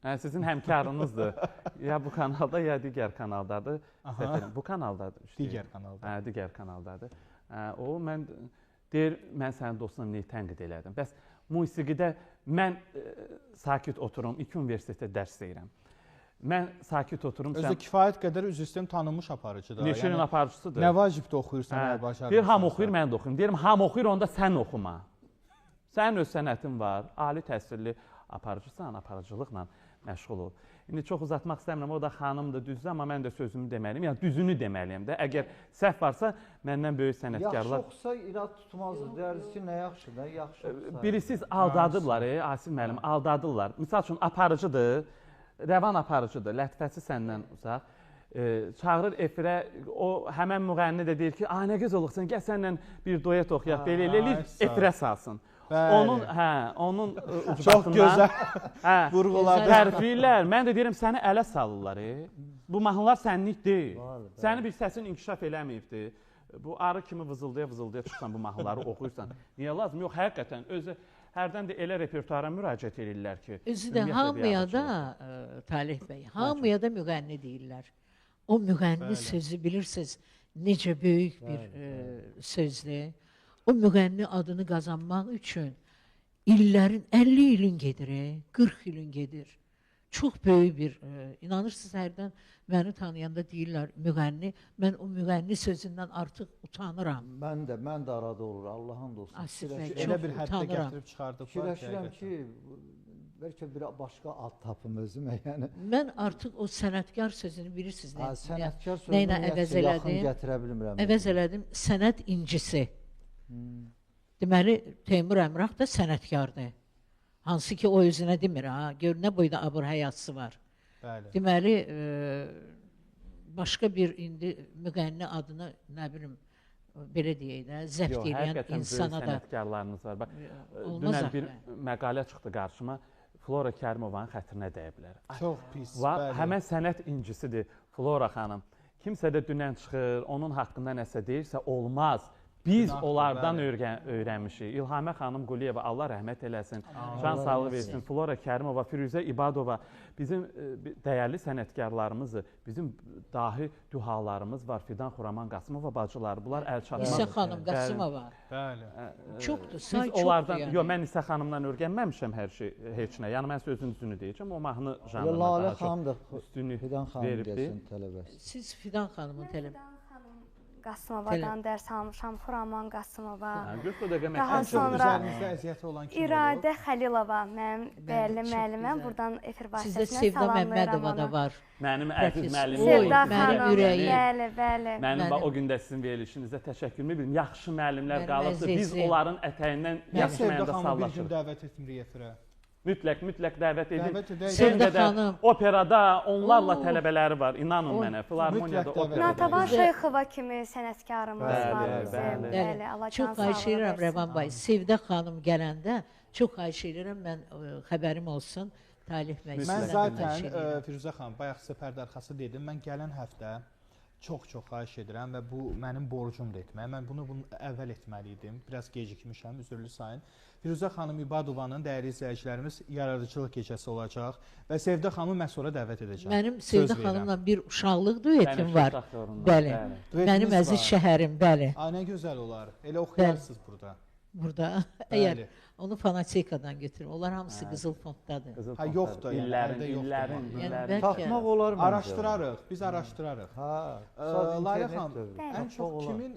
Sizin həmkarınızdır. Ya bu kanalda, ya digər kanaldadır. Bu kanaldadır. Digər kanalda. Digər kanaldadır. O, mən deyir, mən sənin dostuna niyə tənqid elədim? Bəs musiqidə mən sakit oturum, 2 universitetdə dərs deyirəm. Mən sakit oturum. Özü kifayət qədər üzr istəyirəm, tanınmış aparıcıdır. Neçə ilin aparıcısıdır. Nə vacibdə oxuyursan, hər başarılı. Deyir, hamı oxuyur, mən də oxuyum. Deyirəm, hamı oxuyur, onda sən oxuma. Sənin öz sənətin var, ali təhsilli aparıcısan, aparıcılıqla məşğul ol. İndi çox uzatmaq istəmirəm, o da xanımdır, düzdür, amma mən də sözümü deməliyim, yəni düzünü deməliyim də. Əgər səhv varsa, məndən böyük sənətkarlar... Yaxşı oxusa irad tutmazdı, dərsi ki, nə yaxşı da, yaxşı oxusa. Birisiz aldadıblar, Asif müəllim, aldadırlar. Misal üçün, aparıcıdır, rəvan aparıcıdır, lətifəsi səndən uzaq. Çağırır efirə, o həmən müğənni də deyir ki, nə göz olursan, gəl sənlə bir duet oxuyaq, belə eləyir, efirə salsın. Onun ucbatından vurğular tərifləyirlər. Mən də deyirəm, səni ələ salırlar. Bu mahnılar sənlik deyil. Səni bir səsin inkişaf eləməyibdir. Bu arı kimi vızıldaya çıxsan bu mahnıları oxuyursan. Niyə lazım? Yox, həqiqətən özü hərdən də elə repertuara müraciət edirlər ki. Özü də hamıya da, Talih bəy, hamıya da müğənni deyirlər. O müğənni sözü bilirsiniz, necə böyük bir sözdür. O müğənni adını qazanmaq üçün illərin, 50 ilin gedir, 40 ilin gedir. Çox böyük bir, inanırsınız hərdən məni tanıyanda deyirlər müğənni, mən o müğənni sözündən artıq utanıram. Mən də arada olur, Allahın olsun. Asif bəy, elə çox bir həddə utanıram. gətirib çıxardıblar. Fikirləşirəm ki, bəlkə bir başqa ad tapım özümə, yəni. Mən artıq o sənətkar sözünü bilirsiniz, sənətkar nəylə sözünü əvəz yaxın gətirə bilmirəm. Əvəz elədim, sənət incisi. Deməli, Teymur Əmrah da sənətkardır. Hansı ki, o özünə demir, gör nə boyda abır həyatsı var. Deməli, başqa bir indi müğənni adını, nə bilim, belə deyək də, zəbt edən insana da... Yox, həqiqətən böyük sənətkarlarınız var. Dünən bir məqalə çıxdı qarşıma, Flora Kərimovanın xətrinə dəyiblər. Çox pis, bəli. Həmən sənət incisidir Flora xanım. Kimsə də dünən çıxır, onun haqqında nəsə deyirsə, olmaz. Biz onlardan öyrənmişik. İlhamə xanım Quliyeva, Allah rəhmət eləsin, can sağlığı versin. Flora Kərimova, Firuzə İbadova bizim dəyərli sənətkarlarımızdır. Bizim dahi dühalarımız var. Fidan Xuraman Qasımova bacıları. Bunlar əl çatmaz. Nisə xanım Qasımova. Çoxdur, say çoxdur yəni. Yox, mən Nisə xanımdan öyrənməmişəm hər şey, heç nə. Yəni, mən sözün düzünü deyəcəm, o mahnı janrına daha çox üstünlük veribdir. Siz Fidan xanımın tələb... Qasımovadan dərs almışam, Xuraman Qasımova. Daha sonra İradə Xəlilova, mənim dəyərli müəlliməm. Buradan efir vasitəsilə salamlayıram. Sizdə Sevda Məmmədova da var. Mənim əziz müəllimim. Sevda xanım, bəli. Mənim o gündə sizin verilişinizə təşəkkürümü bilmirəm. Yaxşı müəllimlər qalıbdır. Biz onların ətəyindən yaxşı mənada sallaşırıq. Sevda xanım bir gün dəvət etmirik efirə. Mütləq dəvət edin. Sevda xanım. Operada onlarla tələbələri var, inanın mənə. Filarmoniyada opera. Natavan Şeyxova kimi sənətkarımız var bizim. Bəli, çox xahiş edirəm Rəvan bəy. Sevda xanım gələndə çox xahiş edirəm, mən xəbərim olsun. Talih bəy. Mən zaten Firuzə xanım, bayaq sizə pərdə arxası dedim, mən gələn həftə çox xahiş edirəm və bu mənim borcumdur etmək. Mən bunu əvvəl etməli idim. Biraz gecikmişəm, üzrlü sayın. Firuzə xanım İbadovanın dəyərli izləyicilərimiz yaradıcılıq gecəsi olacaq və Sevda xanımı mən sonra dəvət edəcəm. Mənim Sevda xanımla bir uşaqlıq duetim var. Bəli. Mənim əziz şəhərim, bəli. Nə gözəl olar. Elə oxuyarsınız burada. Burada, əgər onu Fanatekadan götürüm. Onlar hamısı qızıl fonddadır. Yoxdur, illərin. Tapmaq olar mı? Araşdırarıq, biz araşdırarıq. Layla xanım, ən çox kimin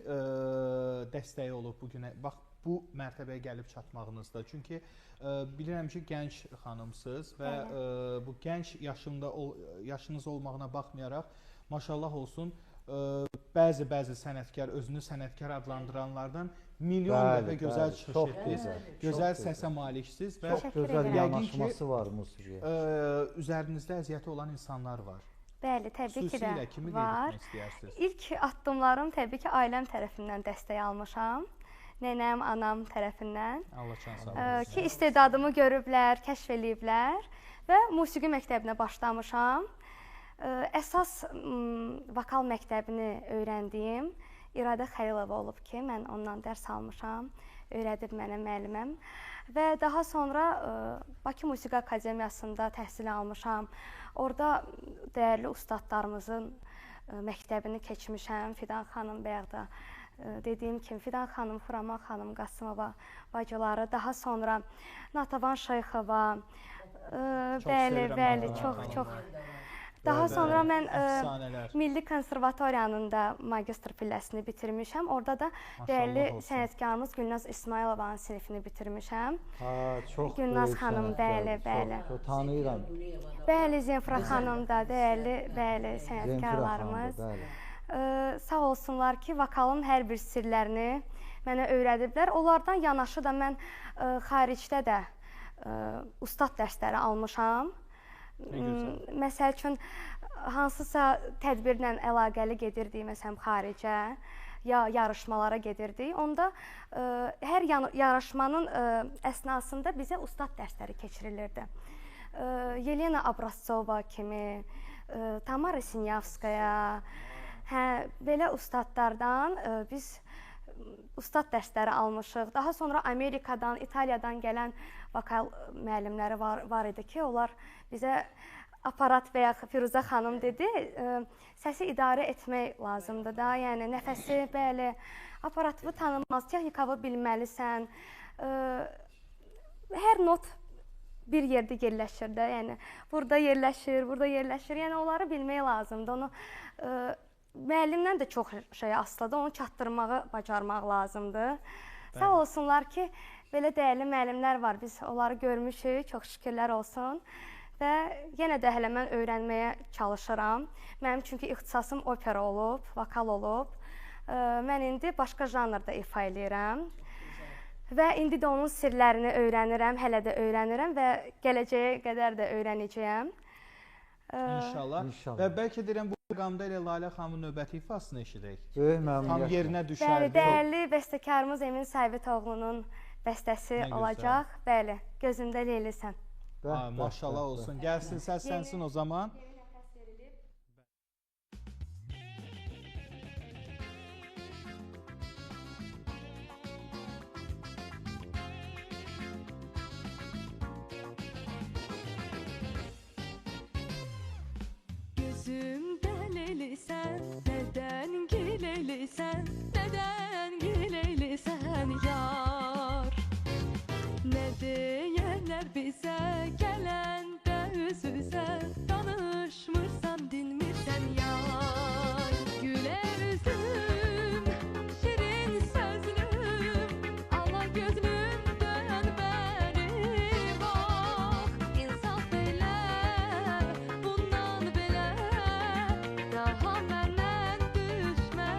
dəstəyi olub bugünə? Bax, bu mərtəbəyə gəlib çatmağınızda. Çünki bilirəm ki, gənc xanımsınız və bu gənc yaşınız olmağına baxmayaraq, maşallah olsun, bəzi sənətkar, özünü sənətkar adlandıranlardan milyon dəfə gözəl çıxış etdiniz, gözəl səsə maliksiniz və çox gözəl yanaşması var musiqiyə. Üzərinizdə əziyyəti olan insanlar var. Bəli, təbii ki Xüsusilə də kimi var. qeyd etmək istəyirsiniz? İlk addımlarım təbii ki, ailəm tərəfindən dəstək almışam. Nənəm, anam tərəfindən. Allah can sağlığı. Ki, istedadımı görüblər, kəşf eləyiblər və musiqi məktəbinə başlamışam. Əsas vokal məktəbini öyrəndiyim İradə Xəlilova olub ki, mən ondan dərs almışam, öyrədib mənə müəlliməm. Və daha sonra Bakı Musiqi Akademiyasında təhsil almışam. Orada dəyərli ustadlarımızın məktəbini keçmişəm. Fidan xanım bayaq da dediyim kimi Fidan xanım, Xuraman xanım, Qasımova bacıları, daha sonra Natavan Şeyxova, bəli, çox. Daha sonra mən Milli Konservatoriyanın da magistr pilləsini bitirmişəm. Orada da dəyərli sənətkarımız Gülnaz İsmailovanın sinifini bitirmişəm. Çox Gülnaz xanım, bəli. Çox tanıyıram. Bəli, Zemfira xanım da dəyərli sənətkarlarımız. Sağ olsunlar ki, vokalın hər bir sirlərini mənə öyrədiblər. Onlardan yanaşı da mən xaricdə də ustad dərsləri almışam. Məsəl üçün, hansısa tədbirlə əlaqəli gedirdik, məsələn, xaricə, ya yarışmalara gedirdik. Onda hər yarışmanın əsnasında bizə ustad dərsləri keçirilirdi. Yelena Abraztsova kimi, Tamara Sinyavskaya, belə ustadlardan biz ustad dərsləri almışıq. Daha sonra Amerikadan, İtaliyadan gələn vokal müəllimləri var idi ki, onlar bizə aparat və ya Firuzə xanım dedi, səsi idarə etmək lazımdır da, yəni nəfəsi, bəli, aparatını tanınmaz, texnikalı bilməlisən. Hər not bir yerdə yerləşir də, yəni burada yerləşir, yəni onları bilmək lazımdır. Onu müəllimdən də çox şey asılıdır, onu çatdırmağı bacarmaq lazımdır. Sağ olsunlar ki, belə dəyərli müəllimlər var, biz onları görmüşük, çox şükürlər olsun. Və yenə də hələ mən öyrənməyə çalışıram. Mənim çünki ixtisasım opera olub, vokal olub. Mən indi başqa janrda ifa edirəm. Və indi də onun sirlərini öyrənirəm, hələ də öyrənirəm və gələcəyə qədər də öyrənəcəyəm. İnşallah. Və bəlkə deyirəm, bu proqramda elə Lalə xanımın növbəti ifasını eşidək. Böyük məmnuniyyət. Tam yerinə düşərdi. Dəyərli bəstəkarımız Emin Sayvitoğlu'nun bəstəsi olacaq. Bəli, gözümdə Leylisən. Maşallah olsun. Gəlsin, səslənsin o zaman. Gözümdə Leylisən, nədən gileylisən, nədən gileylisən yar? Nə deyərlər bizə, gələndə üz-üzə, danışmırsan, dinmirsən yar. Gülər üzlüm, şirin sözlüm, ala gözlüm, dön bəri bax. İnsaf elə, bundan belə, daha məndən düşmə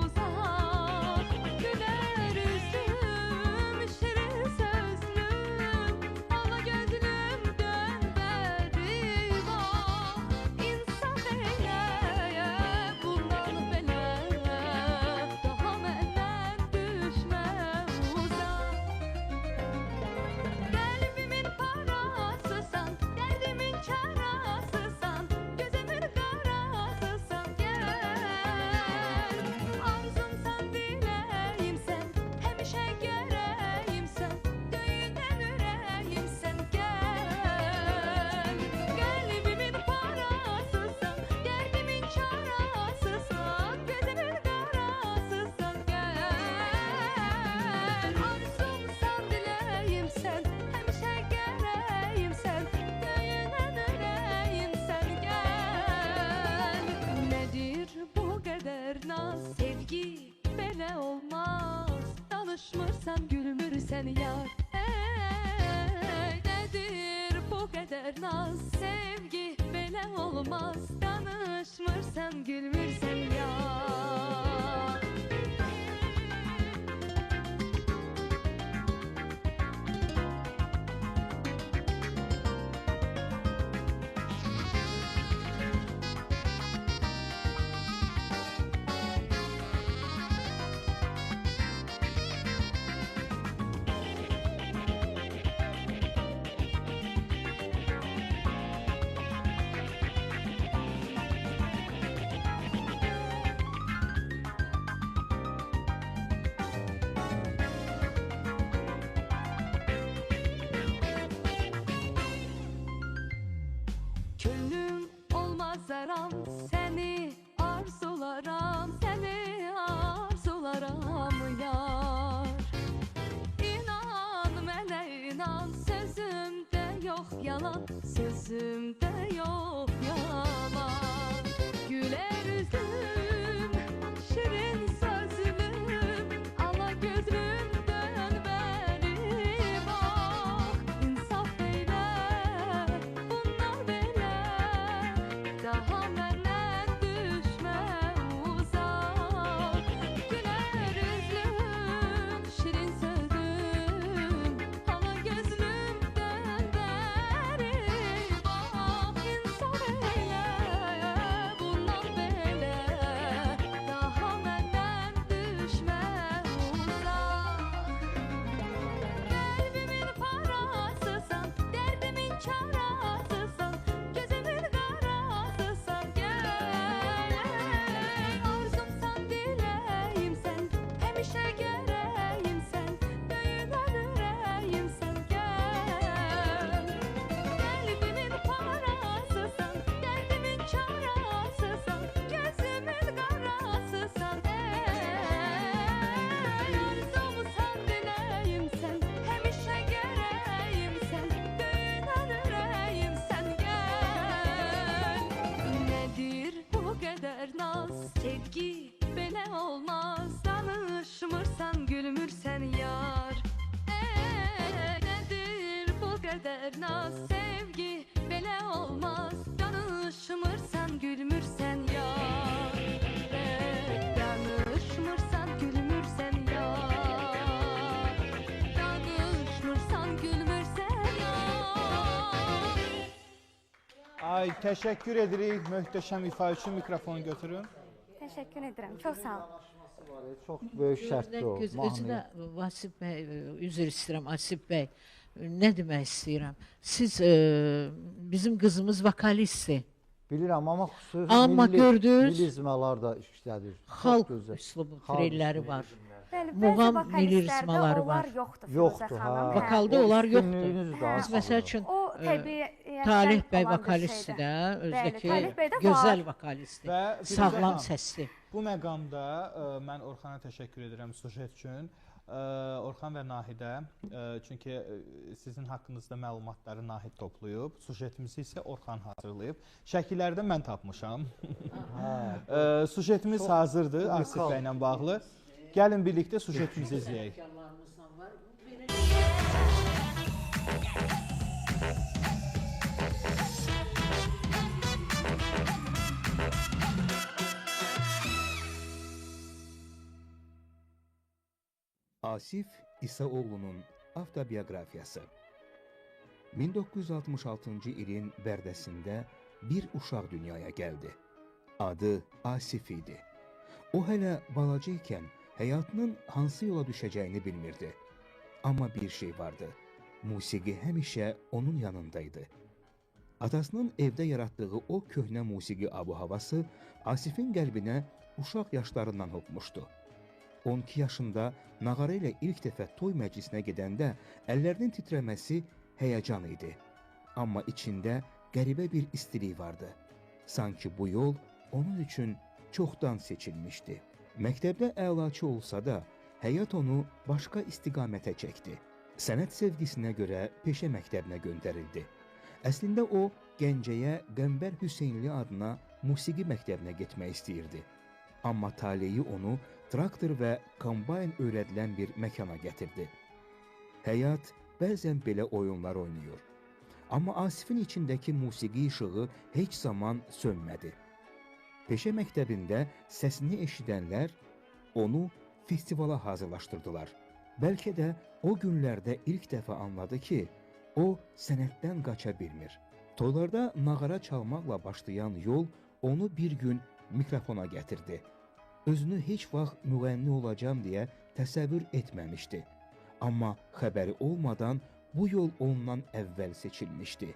uzaq. Gülər üzlüm, şirin sözlüm, ala gözlüm, dön bəri bax. İnsaf elə, bundan belə, daha məndən düşmə uzaq. Qəlbimin parasısan, dərdimin çarasısan, gözümün qarasısan, gəl. Arzumsan, diləyimsən, həmişə gərəyimsən, döyünən ürəyimsən, gəl. Qəlbimin parasısan, dərdimin çarasısan, gözümün qarasısan, gəl. Arzumsan, diləyimsən, həmişə gərəyimsən, döyünən ürəyimsən, gəl. Nədir bu qədər naz, sevgi belə olmaz, danışmırsan, gülmürsən yar. Nədir bu qədər naz, sevgi belə olmaz, danışmırsan, gülmürsən yar. yalan, sözümdə yox yalan. Gülər üzüm, şirin sözlüm, ala gözlümdən bəri bax. İnsaf elə, bundan belə, daha məndən düşmə uzaq. Gülər üzüm, şirin sözlüm, ala gözlümdən bəri bax. İnsaf elə, bundan belə, daha məndən düşmə uzaq. Qəlbimin parasısan, dərdimin karasısan, gözümün qarasısan, gəl. Arzumsan, diləyimsən, həmişə gərəyimsən, döyünən ürəyimsən, gəl. Qəlbimin parasısan, dərdimin karasısan, gözümün qarasısan, arzumsan, diləyimsən, həmişə gərəyimsən, döyünən ürəyimsən, gəl. Nədir bu qədər naz, sevgi belə olmaz. Danışmırsan, gülmürsən yar. Nədir bu qədər naz, sevgi belə olmaz. Danışmırsan, gülmürsən yar. Danışmırsan, gülmürsən yar. Danışmırsan, gülmürsən yar. Ay, təşəkkür edirik möhtəşəm ifa üçün. Mikrofonu götürün. Təşəkkür edirəm. Çox sağ olun. Çox böyük şərtdir o. Özü mahnı. də Vasif bəy, üzr istəyirəm Asif bəy, nə demək istəyirəm? Siz bizim qızımız vokalistdir. Bilirəm, amma xüsusi Amma gördünüz, milizmalar da işlədir. Xalq Çox gözəl. üslubu Xalq trelləri üslubu. var. Bəli, Muğam bəzi milizmaları vokalistlərdə onlar var. yoxdur, Yoxdur, Firuzə ha. xanım. Hə. Vokalda O onlar üstünlüyünüz yoxdur. daha Biz məsəl üçün O təbiətdən Talih bəy olan bir vokalistdir şeydir. də, Bəli, özdəki Talih bəy də gözəl var. vokalistdir. Və Firuzə Sağlam xanım, səsli. Bu məqamda mən Orxana təşəkkür edirəm sujet üçün. Orxan və Nahidə, çünki sizin haqqınızda məlumatları Nahid toplayıb, sujetimizi isə Orxan hazırlayıb. Şəkilləri də mən tapmışam. Sujetimiz hazırdır Asif bəylə bağlı. Gəlin birlikdə sujetimizi izləyək. Asif İsaoğlu'nun avtobiografiyası. 1966-cı ilin bərdəsində bir uşaq dünyaya gəldi. Adı Asif idi. O hələ balaca ikən həyatının hansı yola düşəcəyini bilmirdi. Amma bir şey vardı. Musiqi həmişə onun yanındaydı. Atasının evdə yaratdığı o köhnə musiqi abu-havası Asifin qəlbinə uşaq yaşlarından hopmuşdu. 12 yaşında nağara ilə ilk dəfə toy məclisinə gedəndə əllərinin titrəməsi həyəcan idi. Amma içində qəribə bir istilik vardı. Sanki bu yol onun üçün çoxdan seçilmişdi. Məktəbdə əlaçı olsa da, həyat onu başqa istiqamətə çəkdi. Sənət sevgisinə görə peşə məktəbinə göndərildi. Əslində o, Gəncəyə Qəmbər Hüseynli adına musiqi məktəbinə getmək istəyirdi. Amma taleyi onu traktor və kombayn öyrədilən bir məkana gətirdi. Həyat bəzən belə oyunlar oynayır. Amma Asifin içindəki musiqi işığı heç zaman sönmədi. Peşə məktəbində səsini eşidənlər onu festivala hazırlaşdırdılar. Bəlkə də o günlərdə ilk dəfə anladı ki, o sənətdən qaça bilmir. Toylarda nağara çalmaqla başlayan yol onu bir gün mikrofona gətirdi. Özünü heç vaxt müğənni olacam deyə təsəvvür etməmişdi. Amma xəbəri olmadan bu yol ondan əvvəl seçilmişdi.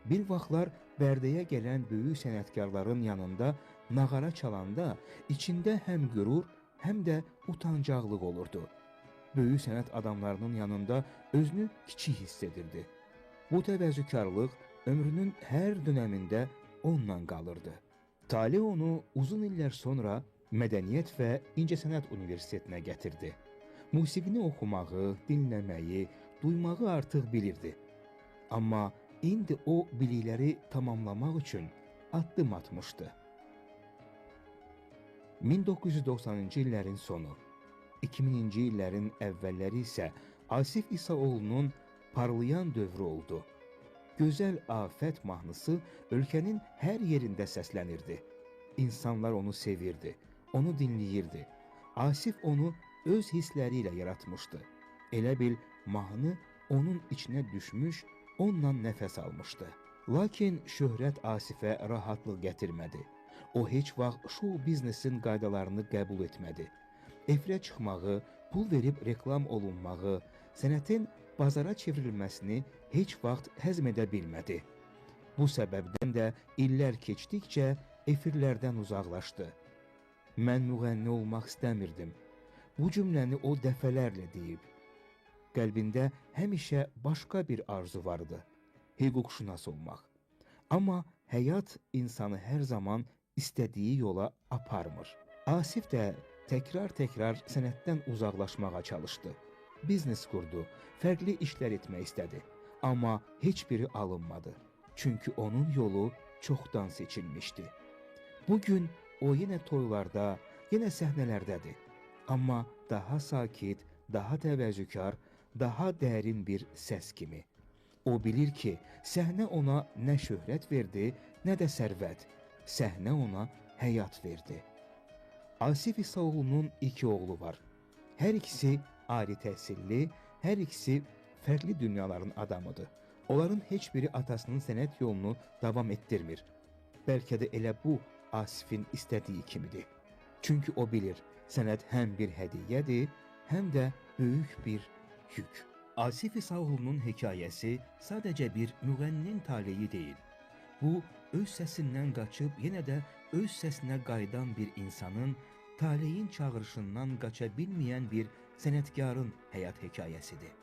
Bir vaxtlar Bərdəyə gələn böyük sənətkarların yanında nağara çalanda içində həm qürur, həm də utancaqlıq olurdu. Böyük sənət adamlarının yanında özünü kiçik hiss edirdi. Bu təvəzzükarlıq ömrünün hər dönəmində onunla qalırdı. Talih onu uzun illər sonra Mədəniyyət və İncəsənət Universitetinə gətirdi. Musiqini oxumağı, dinləməyi, duymağı artıq bilirdi. Amma indi o bilikləri tamamlamaq üçün addım atmışdı. 1990-cı illərin sonu, 2000-ci illərin əvvəlləri isə Asif İsaoğlu'nun parlayan dövrü oldu. Gözəl afət mahnısı ölkənin hər yerində səslənirdi. İnsanlar onu sevirdi, onu dinləyirdi. Asif onu öz hissləri ilə yaratmışdı. Elə bil mahnı onun içinə düşmüş, onunla nəfəs almışdı. Lakin şöhrət Asifə rahatlıq gətirmədi. O heç vaxt şou biznesin qaydalarını qəbul etmədi. Efirə çıxmağı, pul verib reklam olunmağı, sənətin bazara çevrilməsini heç vaxt həzm edə bilmədi. Bu səbəbdən də illər keçdikcə efirlərdən uzaqlaşdı. Mən müğənni olmaq istəmirdim. Bu cümləni o dəfələrlə deyib. Qəlbində həmişə başqa bir arzu vardı. Hüquqşünas olmaq. Amma həyat insanı hər zaman istədiyi yola aparmır. Asif də təkrar sənətdən uzaqlaşmağa çalışdı. Biznes qurdu, fərqli işlər etmək istədi. Amma heç biri alınmadı. Çünki onun yolu çoxdan seçilmişdi. Bugün o yenə toylarda, yenə səhnələrdədir. Amma daha sakit, daha təvəzzükar, daha dərin bir səs kimi. O bilir ki, səhnə ona nə şöhrət verdi, nə də sərvət. Səhnə ona həyat verdi. Asif İsaoğlu'nun 2 oğlu var. Hər ikisi ali təhsilli, hər ikisi fərqli dünyaların adamıdır. Onların heç biri atasının sənət yolunu davam etdirmir. Bəlkə də elə bu Asifin istədiyi kimidir. Çünki o bilir, sənət həm bir hədiyyədir, həm də böyük bir yük. Asif İsaoğlu'nun hekayəsi sadəcə bir müğənninin taleyi deyil. Bu, öz səsindən qaçıb yenə də öz səsinə qayıdan bir insanın, taleyin çağırışından qaça bilməyən bir sənətkarın həyat hekayəsidir.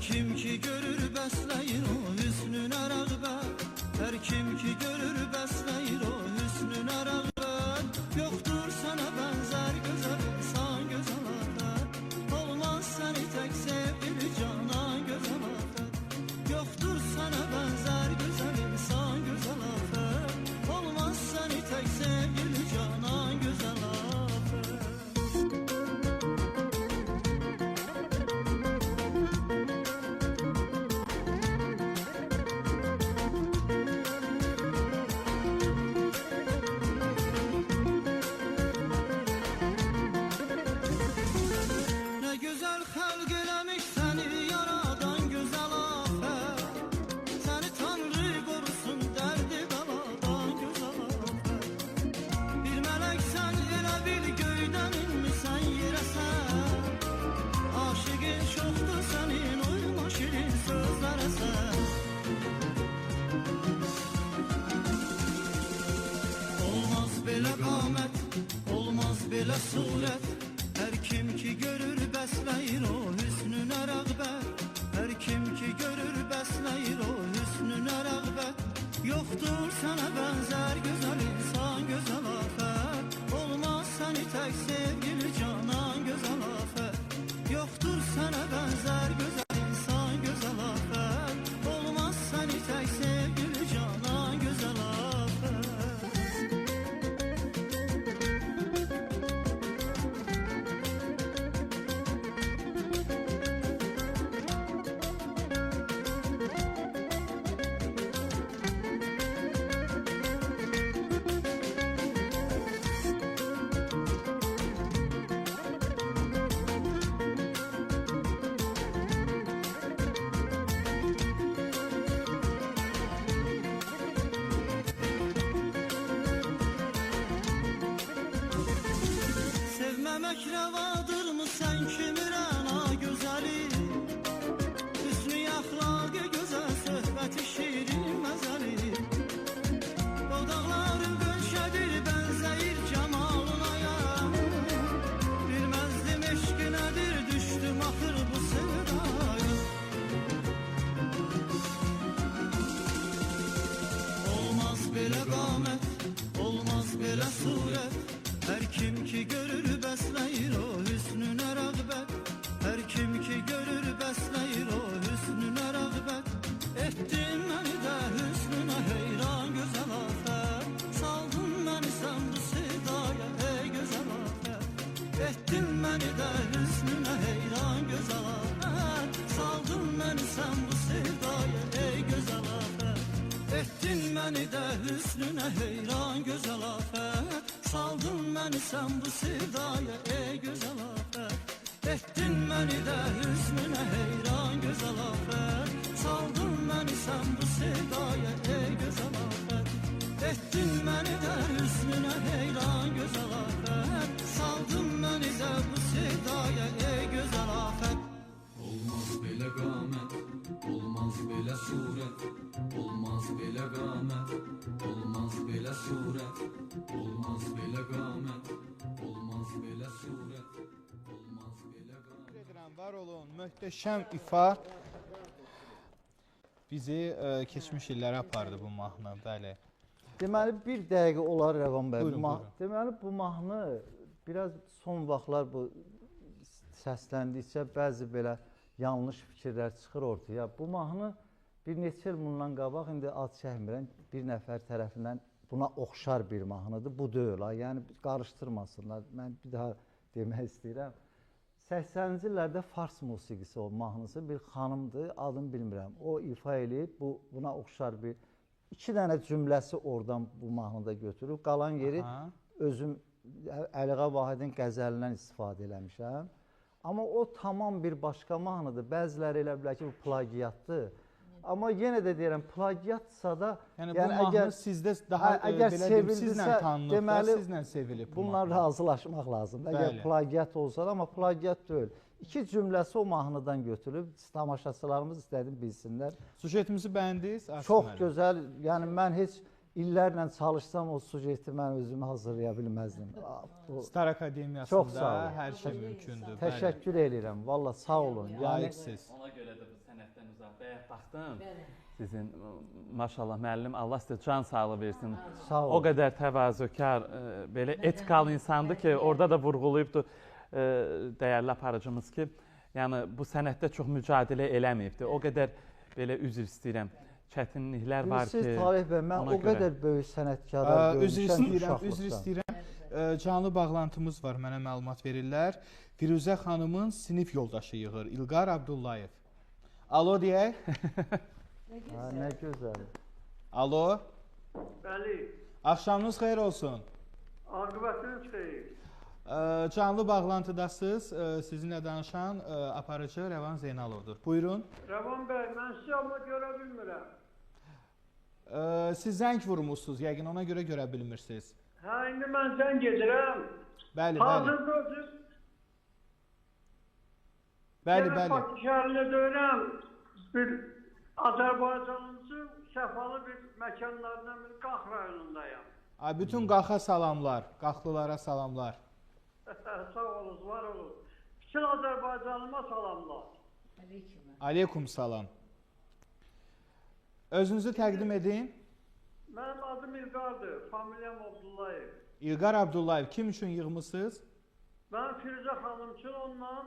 kim ki görür bəsləyir o hüsnünə rəğbət. Hər kim ki görür bəsləyir o hüsnünə rəğbət. Yoxdur sənə bənzər gözəl insan gözəl afət. Olmaz səni tək sevgili canan gözəl afət. Yoxdur sənə bənzər gözəl insan gözəl afət. Olmaz səni tək sevgili canan gözəl afət. Belə surət, hər kim ki görür bəsləyir o hüsn. məni də hüsnünə heyran gözəl afət. Saldın məni sən bu sevdaya ey gözəl afət. Etdin məni də hüsnünə heyran gözəl afət. Saldın məni sən bu sevdaya ey gözəl afət. Etdin məni də hüsnünə heyran gözəl afət. Saldın məni sən bu sevdaya ey gözəl afət. Etdin məni də hüsnünə heyran gözəl afət. Saldın məni də bu sevdaya ey gözəl afət. Olmaz belə qamət, olmaz belə surət, olmaz belə qamət, olmaz belə surət, olmaz belə qamət, olmaz belə surət, olmaz belə qamət. Edirəm, var olun, möhtəşəm ifa bizi keçmiş illərə apardı bu mahnı, bəli. Deməli, bir dəqiqə olar Rəvan bəy. Buyurun, buyurun. Deməli, bu mahnı biraz son vaxtlar bu səsləndikcə bəzi belə yanlış fikirlər çıxır ortaya. Bu mahnı bir neçə il bundan qabaq, indi ad çəkmirəm, bir nəfər tərəfindən buna oxşar bir mahnıdır. Bu deyil, yəni qarışdırmasınlar. Mən bir daha demək istəyirəm. 80-ci illərdə Fars musiqisi o mahnısı bir xanımdır, adını bilmirəm. O ifa eləyib, buna oxşar bir iki dənə cümləsi oradan bu mahnıda götürüb. Qalan yeri özüm Əliğa Vahidin qəzəlindən istifadə eləmişəm. Amma o tamam bir başqa mahnıdır. Bəziləri elə bilər ki, bu plagiatdır. Amma yenə də deyirəm, plagiatsa da... Yəni bu mahnı sizdə daha belə deyim, sizlə tanınıb da, sizlə sevilib bu mahnı. Bundan razılaşmaq lazımdır. Əgər plagiat olsa da, amma plagiat deyil. İki cümləsi o mahnıdan götürüb, tamaşaçılarımız istədim bilsinlər. Sujetimizi bəyəndiniz? Çox gözəl, yəni mən heç illərlə çalışsam o sujeti mən özümü hazırlaya bilməzdim. Star Akademiyasında hər şey mümkündür. Təşəkkür edirəm, valla sağ olun. Layiqsiz. Ona görə də bu sənətdən uzaq. Bəyək baxdım, sizin maşallah müəllim, Allah sizə can sağlığı versin. Sağ olun. O qədər təvazökar, belə etikal insandır ki, orada da vurğulayıbdır dəyərli aparıcımız ki, yəni bu sənətdə çox mücadilə eləməyibdir. O qədər belə üzr istəyirəm. Çətinliklər var ki... Bilirsiniz, Talih bəy, mən o qədər böyük sənətkarlar görmüşəm. Üzr istəyirəm. Canlı bağlantımız var, mənə məlumat verirlər. Firuzə xanımın sinif yoldaşı yığır, İlqar Abdullayev. Alo deyək. Nə gözəl. Alo. Bəli. Axşamınız xeyir olsun. Aqibətiniz xeyir. Canlı bağlantıdasınız. Sizinlə danışan aparıcı Rəvan Zeynalovdur. Buyurun. Rəvan bəy, mən sizi amma görə bilmirəm. Siz zəng vurmuşsunuz, yəqin ona görə görə bilmirsiniz. Hə, indi mən zəng edirəm. Bəli, bəli. Hazırda özür. Bəli, bəli. Bakı şəhərində deyirəm, bir Azərbaycanlısı səfalı bir məkanlarından bir Qax rayonundayım. Bütün Qaxa salamlar, Qaxlılara salamlar. Sağ olun, var olun. Bütün Azərbaycanlıma salamlar. Aleykum salam. Özünüzü təqdim edin. Mənim adım İlqardır, familiyam Abdullayev. İlqar Abdullayev, kim üçün yığmışsınız? Mən Firuzə xanım üçün onunla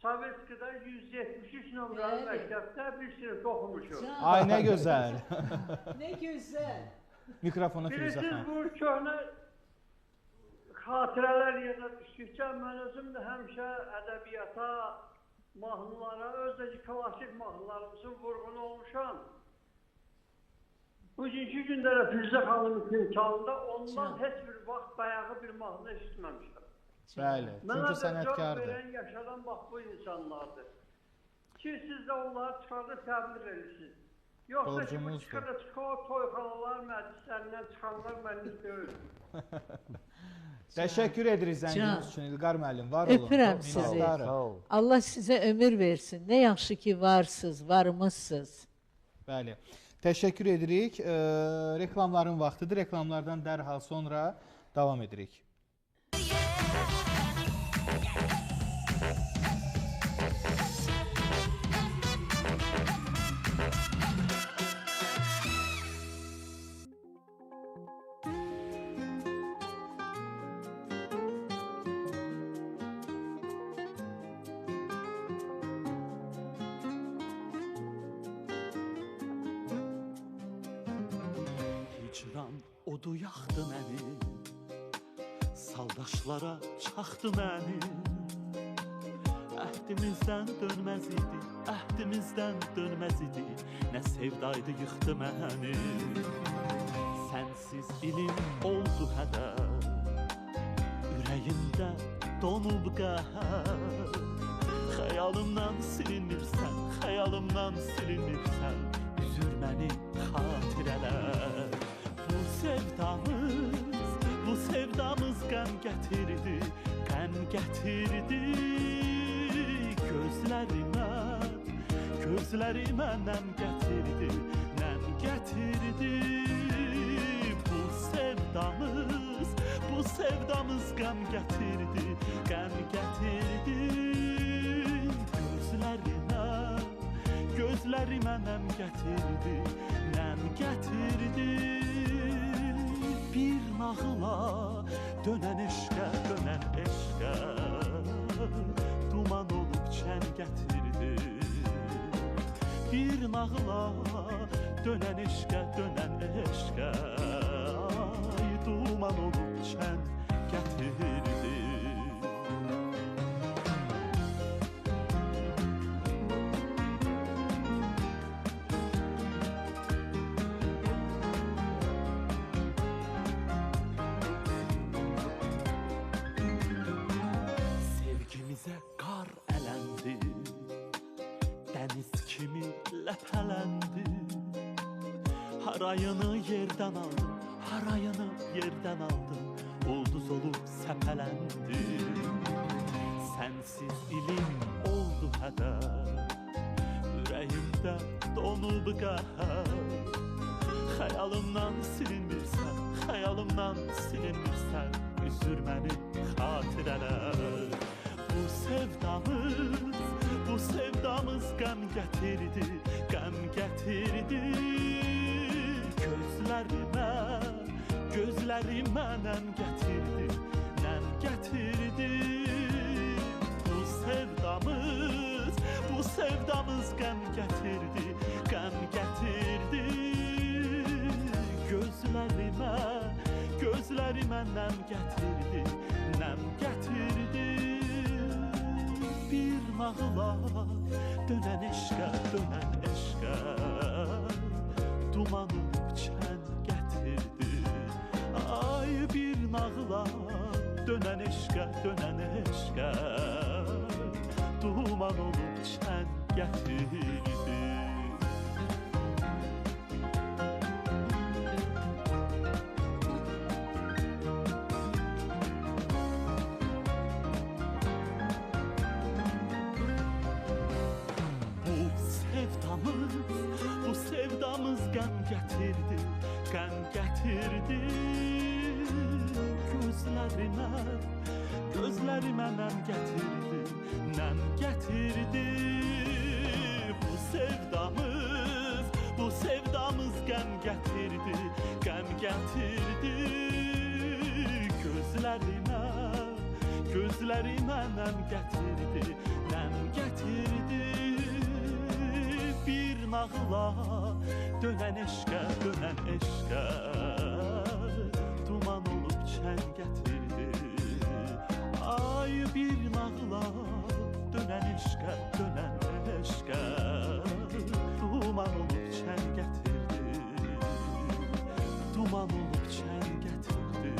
Sovetskidə 173 nömrəli məktəbdə bir sinifdə oxumuşum. Ay, nə gözəl. Nə gözəl. Mikrofonu Firuzə xanım. Bilirsiniz, bu köhnə xatirələr yerinə düşdükcə mən özüm də həmişə ədəbiyyata, mahnılara, özdəki klasik mahnılarımızın vurğunu olmuşam. Bugünkü gündə də Firuzə xanımın timsalında ondan heç bir vaxt bayağı bir mahnı eşitməmişəm. Bəli, çünki sənətkardır. Mənə verən, yaşadan bax bu insanlardır. Ki siz də onları çıxardıb təbliğ edirsiniz. Yoxsa ki bu çıxarda çıxar, toyxanalar, məclislərindən çıxanlar mənlik deyil. Təşəkkür edirik zənginiz üçün İlqar müəllim, var olun. Öpürəm sizi. Allah sizə ömür versin. Nə yaxşı ki varsınız, varmısınız. Bəli. Təşəkkür edirik. Reklamların vaxtıdır. Reklamlardan dərhal sonra davam edirik. Odu yaxdı məni, saldaşlara çaxdı məni. Əhdimizdən dönməz idi, əhdimizdən dönməz idi. Nə sevdaydı yıxdı məni. Sənsiz ilim oldu hədər, ürəyimdə donub qəhər. Xəyalımdan silinmirsən, xəyalımdan silinmirsən. Üzür məni xatirələr. Bu sevdamız qəm gətirdi, qəm gətirdi. Gözlərimə nəm gətirdi, nəm gətirdi. Bu sevdamız qəm gətirdi, qəm gətirdi. Gözlərimə nəm gətirdi, nəm gətirdi. Bir nağıla dönən eşqə, dönən eşqə. Duman olub çən gətirdi. Bir nağıla dönən eşqə, dönən eşqə. Ay duman olub çən gətirdi. Sevgimizə qar ələndi, dəniz kimi ləpələndi. Harayını yerdən aldım, harayını yerdən aldım. Ulduz olub səpələndi. Sənsiz ilim oldu hədər, ürəyimdə donub qəhər. Xəyalımdan silinmirsən, xəyalımdan silinmirsən. Üzür məni xatirələr. Bu sevdamız qəm gətirdi, qəm gətirdi. Gözlərimə nəm gətirdi, nəm gətirdi. Bu sevdamız qəm gətirdi, qəm gətirdi. Gözlərimə nəm gətirdi, nəm gətirdi. Bir nağıla dönən eşqə, dönən eşqə. Duman olub çən gətirdi. Ay bir nağıla dönən eşqə, dönən eşqə. Duman olub çən gətirdi. Bu sevdamız qəm gətirdi, qəm gətirdi. Gözlərimə nəm gətirdi, nəm gətirdi. Bu sevdamız qəm gətirdi, qəm gətirdi. Gözlərimə nəm gətirdi, nəm gətirdi. Bir nağıla dönən eşqə, dönən eşqə. Duman olub çən gətirdi. Ay bir nağıla dönən eşqə, dönən eşqə. Duman olub çən gətirdi. Duman olub çən gətirdi.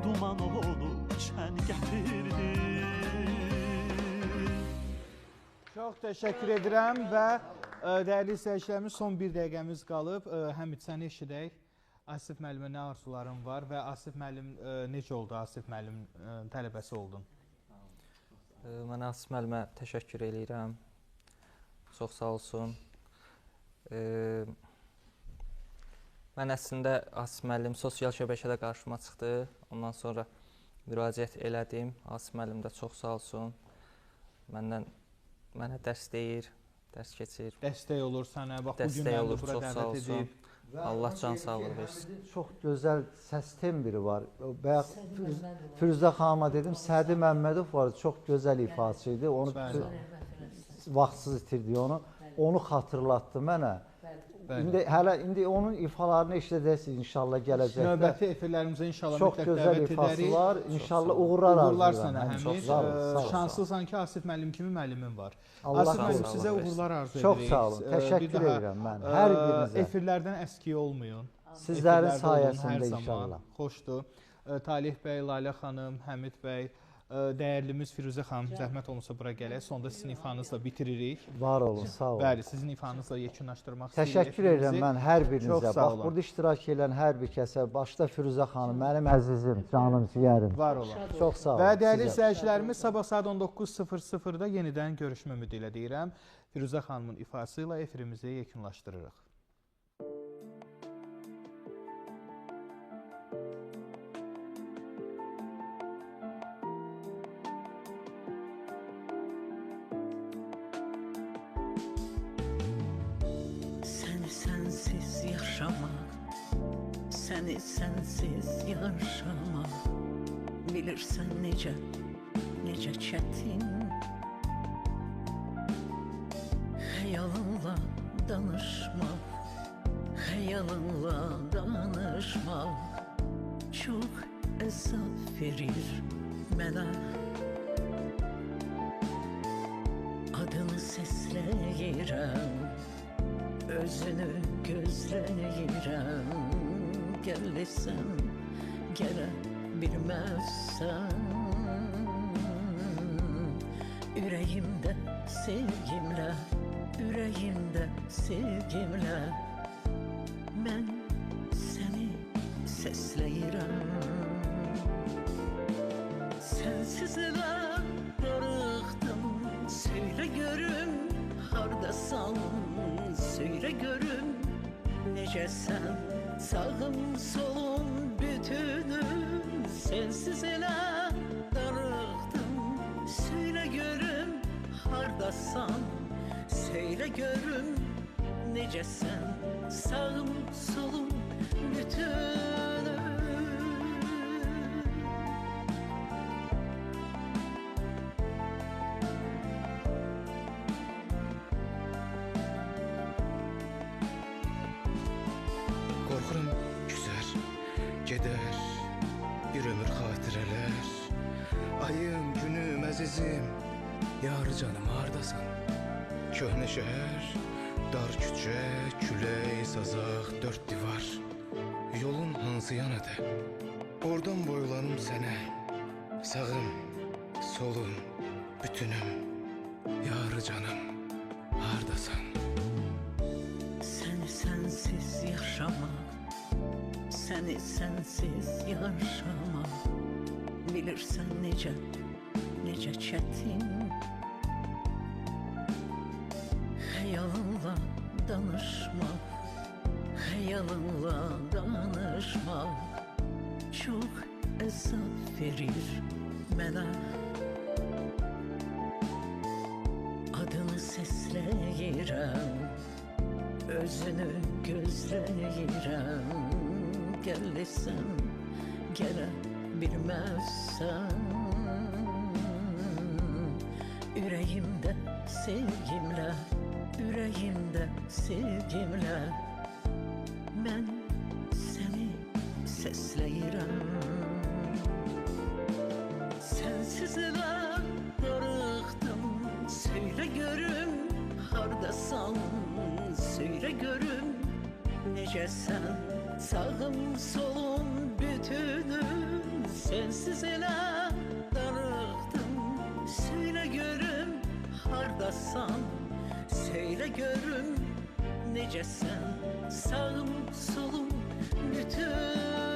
Duman olub çən gətirdi. Çox təşəkkür edirəm və dəyərli izləyicilərimiz, son bir dəqiqəmiz qalıb. Həmid, səni eşidək. Asif müəllimə nə arzuların var və Asif müəllim necə oldu? Asif müəllim tələbəsi oldun. Mən Asif müəllimə təşəkkür edirəm. Çox sağ olsun. Mən əslində Asif müəllim sosial şəbəkədə qarşıma çıxdı. Ondan sonra müraciət elədim. Asif müəllim də çox sağ olsun. Mənə dərs deyir, dərs keçir. Dəstək olur sənə, bax bugün məni bura dəvət edib. Allah can sağlığı versin. Çox gözəl səs tembri var. Bayaq Firuzə xanıma dedim, Sədi Məmmədov var, çox gözəl ifaçı idi. Onu vaxtsız itirdi onu. Onu xatırlatdı mənə. indi onun ifalarını eşidəcəksiniz inşallah gələcəkdə. Növbəti efirlərimizə inşallah çox mütləq gözəl dəvət ifası edərik. var. İnşallah uğurlar arzulayıram. Həmid. Şanslısan ki, Asif müəllim kimi müəllimin var. Allah Asif müəllim sizə uğurlar arzu edirik. Çox sağ olun. Təşəkkür edirəm mən hər birinizə. Efirlərdən əski olmayın. Sizlərin sayəsində inşallah. Xoşdur. Talih bəy, Lalə xanım, Həmid bəy, dəyərlimiz Firuzə xanım, zəhmət olunsa bura gələk. Sonda sizin ifanızla bitiririk. Var olun, sağ olun. Bəli, sizin ifanızla yekunlaşdırmaq istəyirik. Təşəkkür edirəm mən hər birinizə. Bax, burada iştirak edən hər bir kəsə, başda Firuzə xanım, mənim əzizim, canım, ciyərim. Var olun. Çox sağ olun. Və dəyərli izləyicilərimiz, sabah saat 19:00-da yenidən görüşmə ümidi ilə deyirəm. Firuzə xanımın ifası ilə efirimizi yekunlaşdırırıq. Sensiz yaşamak, seni sensiz yaşamak. Bilirsen nece çetin. Hayalınla danışmak, hayalınla danışmak çok esaf verir mənə. Adını sesləyirəm, özünü gözləyirəm. Gəlsən, gələ bilməzsən. Ürəyimdə sevgimlə, ürəyimdə sevgimlə mən səni səsləyirəm. Sensizlə darıxdım, söylə görüm hardasan, söylə görüm necəsən, sağım solum bütünüm. Sensiz elə darıxdım, söylə görüm hardasan, söylə görüm necəsən, sağım solum bütünüm. Qorxuram küsər, gedər bir ömür xatirələr. Ayım, günüm, əzizim, yar canım hardasan? Köhnə şəhər, dar küçə, külək, sazaq, dörd divar. Yolun hansı yanadır? Oradan boylanım sənə. Sağım, solum, bütünüm, yar canım hardasan? Seni sensiz yaşamak, seni sensiz yaşamak. Bilirsen nece çetin. Hayalınla danışmak, hayalınla danışmak çok esaf verir mənə. Adını sesləyirəm, özünü gözləyirəm. Gəlsən, gələ bilməzsən. Ürəyimdə sevgimlə, ürəyimdə sevgimlə mən səni səsləyirəm. Sensiz elə darıxdım, söylə görüm hardasan, söylə görüm necəsən, sağım solum bütünüm. Sensiz elə darıxdım, söylə görüm hardasan, söylə görüm necəsən, sağım solum bütün.